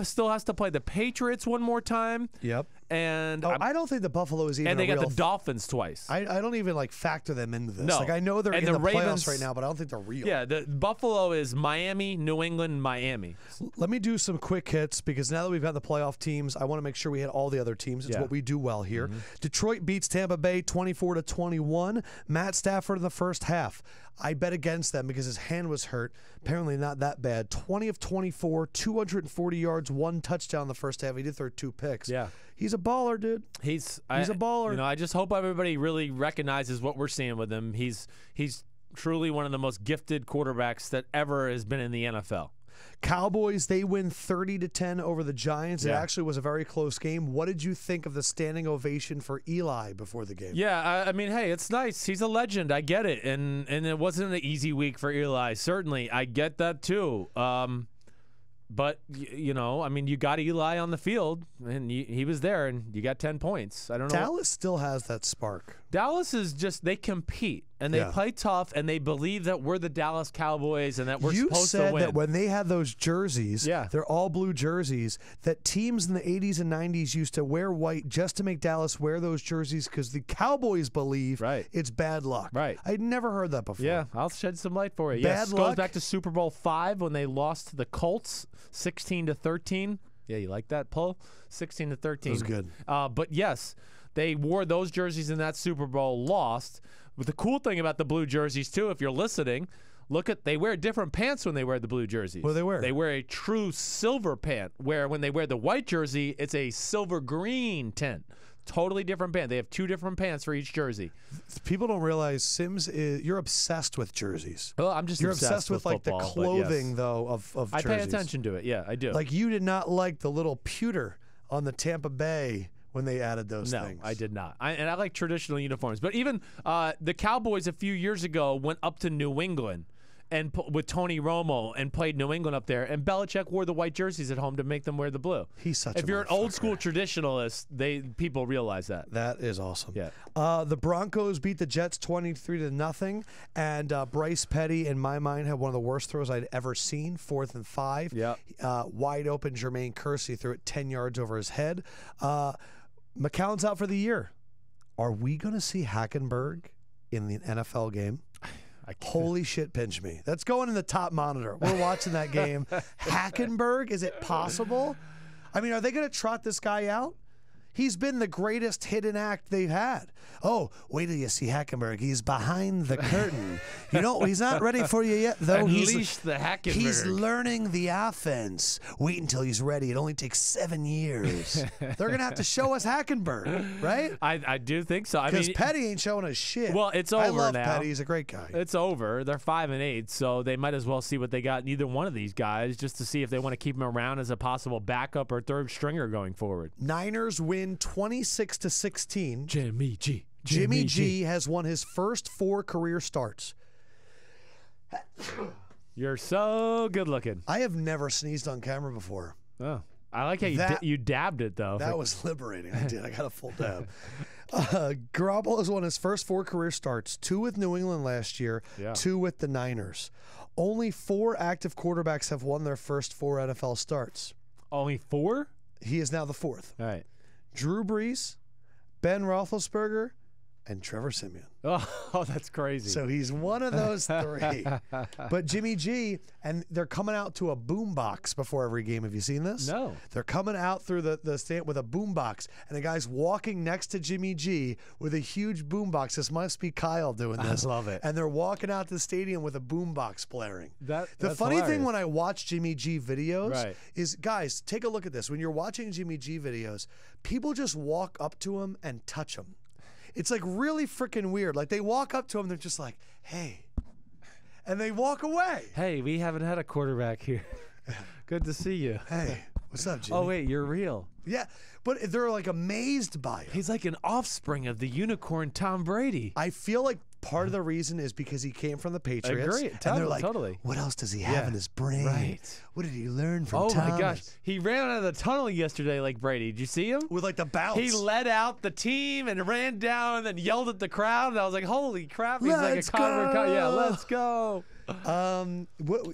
still has to play the Patriots one more time. Yep. And I don't think the Buffalo is even. And they a got real the Dolphins twice. I don't even factor them into this. No. I know they're And in the Ravens, playoffs right now, but I don't think they're real. Yeah, the Buffalo is Miami, New England, Miami. Let me do some quick hits because now that we've got the playoff teams, I want to make sure we hit all the other teams. It's what we do well here. Detroit beats Tampa Bay 24-21. Matt Stafford in the first half. I bet against them because his hand was hurt. Apparently not that bad. 20 of 24, 240 yards, 1 touchdown in the first half. He did throw 2 picks. Yeah. He's a baller, dude. He's a baller. I just hope everybody really recognizes what we're seeing with him. He's truly one of the most gifted quarterbacks that ever has been in the NFL. Cowboys, they win 30-10 over the Giants. It actually was a very close game. What did you think of the standing ovation for Eli before the game? Yeah, I mean, hey, it's nice. He's a legend. I get it. And it wasn't an easy week for Eli. Certainly, I get that too. But, you got Eli on the field, and he was there, and you got 10 points. I don't know. Dallas still has that spark. Dallas is just, they compete, and they play tough, and they believe that we're the Dallas Cowboys and that we're supposed to win. You said that when they had those jerseys, they're all blue jerseys, that teams in the 80s and 90s used to wear white just to make Dallas wear those jerseys because the Cowboys believe it's bad luck. Right. I'd never heard that before. Yeah, I'll shed some light for it. Bad luck? Goes back to Super Bowl 5 when they lost to the Colts 16-13. Yeah, you like that, Paul? 16-13. That was good. But yes, they wore those jerseys in that Super Bowl, lost. But the cool thing about the blue jerseys, too, if you're listening, they wear different pants when they wear the blue jerseys. What do they wear? They wear a true silver pant, where when they wear the white jersey, it's a silver-green tint. Totally different pant. They have 2 different pants for each jersey. People don't realize you're obsessed with jerseys. Well, I'm just obsessed with football, the clothing though of jerseys. I pay attention to it. Yeah, I do. Like you did not like the little pewter on the Tampa Bay when they added those things. No, I did not. And I like traditional uniforms. But even the Cowboys a few years ago went up to New England and with Tony Romo and played New England up there, and Belichick wore the white jerseys at home to make them wear the blue. He's such If you're an old school traditionalist, people realize that. That is awesome. Yeah. The Broncos beat the Jets 23-0, and Bryce Petty, in my mind, had one of the worst throws I'd ever seen. 4th and 5. Yeah. Wide open Jermaine Kersey threw it 10 yards over his head. McCown's out for the year. Are we going to see Hackenburg in the NFL game? Holy shit, pinch me. That's going in the top monitor. We're watching that game. Hackenburg, is it possible? I mean, are they going to trot this guy out? He's been the greatest hidden act they've had. Oh, wait till you see Hackenburg. He's behind the curtain. He's not ready for you yet, though. Unleash the Hackenburg. He's learning the offense. Wait until he's ready. It only takes 7 years. They're going to have to show us Hackenburg, right? I do think so. Because Petty ain't showing us shit. Well, it's over now. I love Petty. He's a great guy. It's over. They're 5-8, so they might as well see what they got in either one of these guys just to see if they want to keep him around as a possible backup or third stringer going forward. Niners win 26-16. Jimmy G has won his first 4 career starts. You're so good looking. I have never sneezed on camera before. Oh, I like how you dabbed it, though. That was liberating. I did. I got a full dab. Garoppolo has won his first 4 career starts, 2 with New England last year, 2 with the Niners. Only 4 active quarterbacks have won their first 4 NFL starts. Only 4? He is now the 4th. All right. Drew Brees, Ben Roethlisberger, and Trevor Siemian. Oh, that's crazy. So he's one of those three. But Jimmy G, and they're coming out to a boombox before every game. Have you seen this? No. They're coming out through the stand with a boombox, and the guy's walking next to Jimmy G with a huge boombox. This must be Kyle doing this. I love it. And they're walking out to the stadium with a boombox blaring. The funny thing hilarious. when I watch Jimmy G videos Right. is, guys, take a look at this. When you're watching Jimmy G videos, people just walk up to him and touch him. It's like really freaking weird. Like they walk up to him, they're just like, hey. And they walk away. Hey, we haven't had a quarterback here. Good to see you. Hey, what's up, Jimmy? Oh, wait, you're real. Yeah, but they're like amazed by it. He's like an offspring of the unicorn Tom Brady. I feel like part of the reason is because he came from the Patriots. Agree. And they're like, Totally. what else does he have in his brain? Right. What did he learn from Oh, Thomas? my gosh. He ran out of the tunnel yesterday like Brady. Did you see him? With like the bounce. He led out the team and ran down and then yelled at the crowd. And I was like, holy crap. He's Let's like a Convert. go. Yeah, let's go.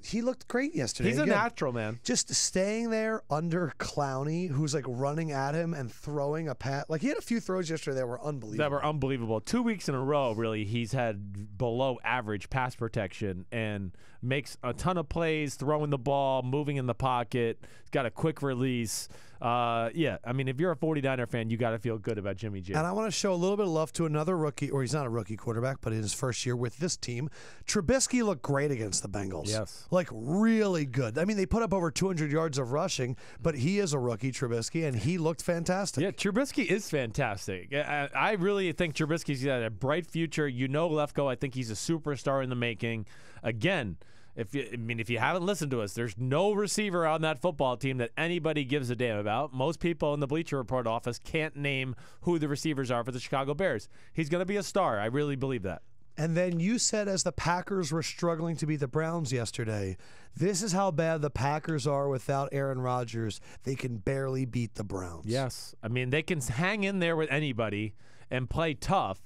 He looked great yesterday. He's a Again, natural, man. just staying there under Clowney, who's like running at him and throwing a pat. Like he had a few throws yesterday that were unbelievable. That were unbelievable. 2 weeks in a row, really, he's had below average pass protection and makes a ton of plays, throwing the ball, moving in the pocket. He's got a quick release. Yeah, I mean, if you're a 49er fan, you got to feel good about Jimmy G. And I want to show a little bit of love to another rookie, or he's not a rookie quarterback, but in his first year with this team. Trubisky looked great against the Bengals. Yes. Like really good. I mean, they put up over 200 yards of rushing, but he is a rookie, Trubisky, and he looked fantastic. Yeah, Trubisky is fantastic. I really think Trubisky's got a bright future. You know Lefkoe, I think he's a superstar in the making. Again, if you haven't listened to us, there's no receiver on that football team that anybody gives a damn about. Most people in the Bleacher Report office can't name who the receivers are for the Chicago Bears. He's going to be a star. I really believe that. And then you said as the Packers were struggling to beat the Browns yesterday, this is how bad the Packers are without Aaron Rodgers. They can barely beat the Browns. Yes. I mean, they can hang in there with anybody and play tough,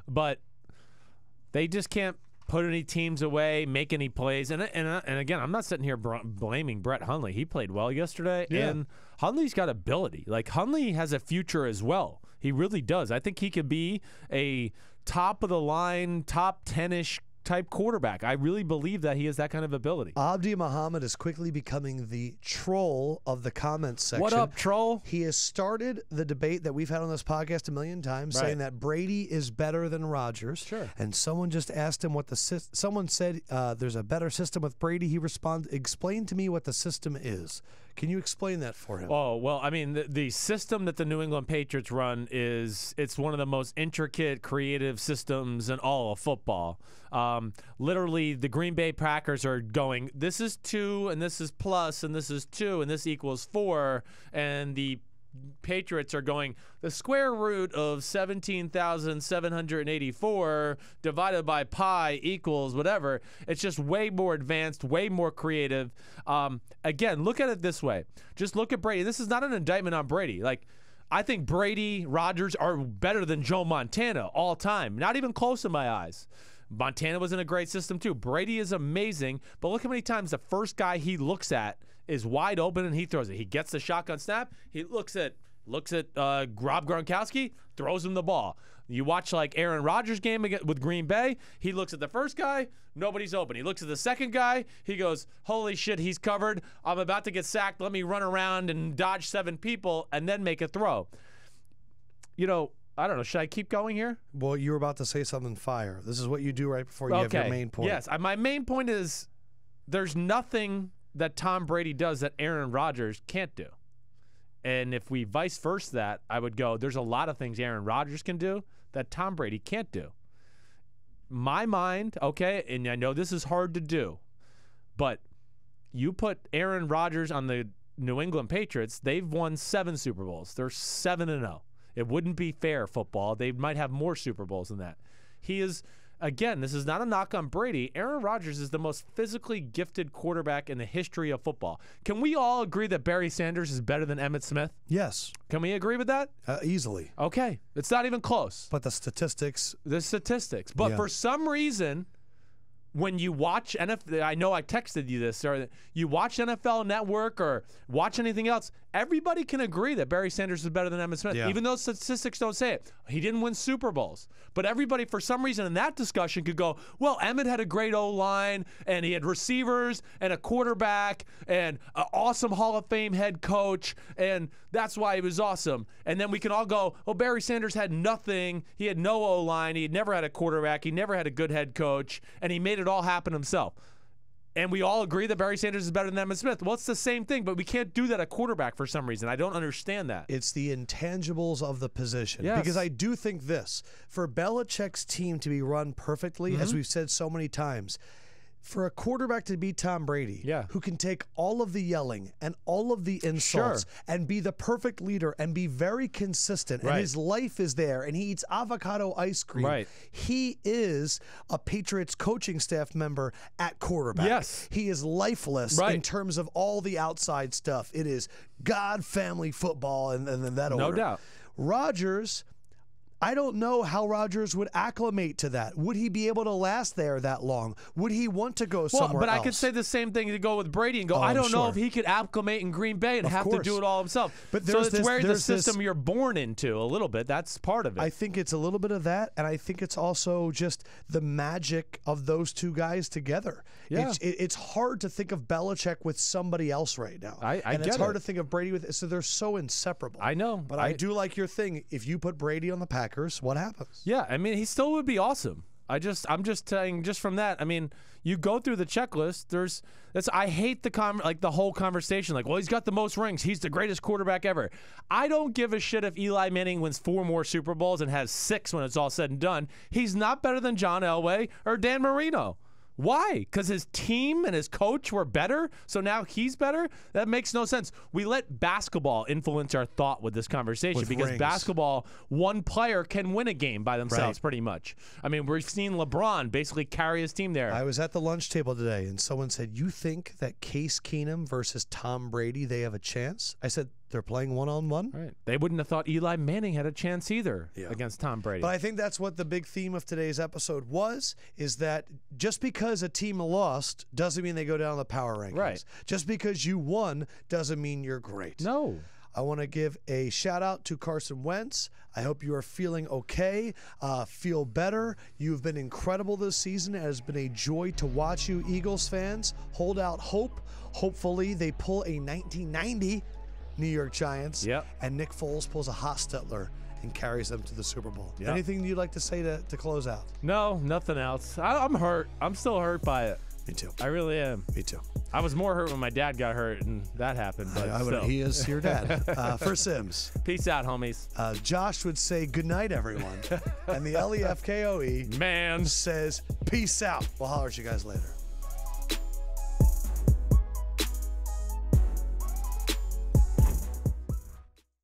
but they just can't put any teams away, make any plays. And again, I'm not sitting here blaming Brett Hundley. He played well yesterday, and Hundley's got ability. Like, Hundley has a future as well. He really does. I think he could be a top-of-the-line, top 10-ish type quarterback. I really believe that he has that kind of ability. Abdi Muhammad is quickly becoming the troll of the comments section. What up, troll? He has started the debate that we've had on this podcast a million times, saying that Brady is better than Rodgers. Sure. And someone just asked him what someone said there's a better system with Brady. He responded, explain to me what the system is. Can you explain that for him? Oh, well, I mean, the system that the New England Patriots run it's one of the most intricate, creative systems in all of football. Literally, the Green Bay Packers are going, this is 2, and this is plus, and this is 2, and this equals 4, and the Patriots are going, the square root of 17,784 divided by pi equals whatever. It's just way more advanced, way more creative. Again, look at it this way. Just look at Brady. This is not an indictment on Brady. Like, I think Brady, Rodgers are better than Joe Montana all time. Not even close in my eyes. Montana was in a great system too. Brady is amazing, but look how many times the first guy he looks at is wide open and he throws it. He gets the shotgun snap. He looks at Rob Gronkowski, throws him the ball. You watch like Aaron Rodgers' game with Green Bay. He looks at the first guy, nobody's open. He looks at the second guy. He goes, holy shit, he's covered. I'm about to get sacked. Let me run around and dodge 7 people and then make a throw. You know, I don't know. Should I keep going here? Well, you were about to say something fire. This is what you do right before you have your main point. Yes. My main point is there's nothing that Tom Brady does that Aaron Rodgers can't do. And if we vice versa that, I would go, there's a lot of things Aaron Rodgers can do that Tom Brady can't do. My mind, okay, and I know this is hard to do, but you put Aaron Rodgers on the New England Patriots, they've won 7 Super Bowls. They're 7-0. It wouldn't be fair football. They might have more Super Bowls than that. He is, again, this is not a knock on Brady. Aaron Rodgers is the most physically gifted quarterback in the history of football. Can we all agree that Barry Sanders is better than Emmitt Smith? Yes. Can we agree with that? Easily. Okay. It's not even close. But the statistics. But for some reason, when you watch NFL, I know I texted you this, or you watch NFL Network or watch anything else, everybody can agree that Barry Sanders is better than Emmitt Smith, even though statistics don't say it. He didn't win Super Bowls. But everybody, for some reason, in that discussion could go, well, Emmitt had a great O-line, and he had receivers and a quarterback and an awesome Hall of Fame head coach, and that's why he was awesome. And then we can all go, oh, Barry Sanders had nothing. He had no O-line. He had never had a quarterback. He never had a good head coach, and he made it all happen himself. And we all agree that Barry Sanders is better than Emmitt Smith. Well, it's the same thing, but we can't do that at quarterback for some reason. I don't understand that. It's the intangibles of the position. Yes. Because I do think this, for Belichick's team to be run perfectly, as we've said so many times, for a quarterback to be Tom Brady, who can take all of the yelling and all of the insults and be the perfect leader and be very consistent, and his life is there, and he eats avocado ice cream. He is a Patriots coaching staff member at quarterback. Yes. He is lifeless in terms of all the outside stuff. It is God, family, football, and that order. No doubt. Rodgers, I don't know how Rodgers would acclimate to that. Would he be able to last there that long? Would he want to go somewhere but else? I could say the same thing to go with Brady and go, I don't know if he could acclimate in Green Bay and have to do it all himself. But so it's where the system you're born into a little bit. That's part of it. I think it's a little bit of that, and I think it's also just the magic of those two guys together. Yeah. It's hard to think of Belichick with somebody else right now. And it's hard to think of Brady with, so they're so inseparable. I know. But I do like your thing. If you put Brady on the Packers, what happens? Yeah, I mean, he still would be awesome. I'm just saying, just from that, I mean, you go through the checklist. I hate the whole conversation. Like, well, he's got the most rings. He's the greatest quarterback ever. I don't give a shit if Eli Manning wins 4 more Super Bowls and has 6 when it's all said and done. He's not better than John Elway or Dan Marino. Why? Because his team and his coach were better, so now he's better? That makes no sense. We let basketball influence our thought with this conversation because basketball, one player can win a game by themselves pretty much. I mean, we've seen LeBron basically carry his team there. I was at the lunch table today, and someone said, you think that Case Keenum versus Tom Brady, they have a chance? I said, they're playing one-on-one? Right. They wouldn't have thought Eli Manning had a chance either against Tom Brady. But I think that's what the big theme of today's episode was, is that just because a team lost doesn't mean they go down the power rankings. Right. Just because you won doesn't mean you're great. No. I want to give a shout-out to Carson Wentz. I hope you are feeling okay, feel better. You've been incredible this season. It has been a joy to watch you, Eagles fans. Hold out hope. Hopefully they pull a 1990 New York Giants, and Nick Foles pulls a Hostetler and carries them to the Super Bowl. Anything you'd like to say to close out? No, nothing else. I'm hurt. I'm still hurt by it. Me too. I really am. Me too. I was more hurt when my dad got hurt, and that happened. But he is your dad. For Sims. Peace out, homies. Josh would say good night, everyone. And the Lefkoe man says peace out. We'll holler at you guys later.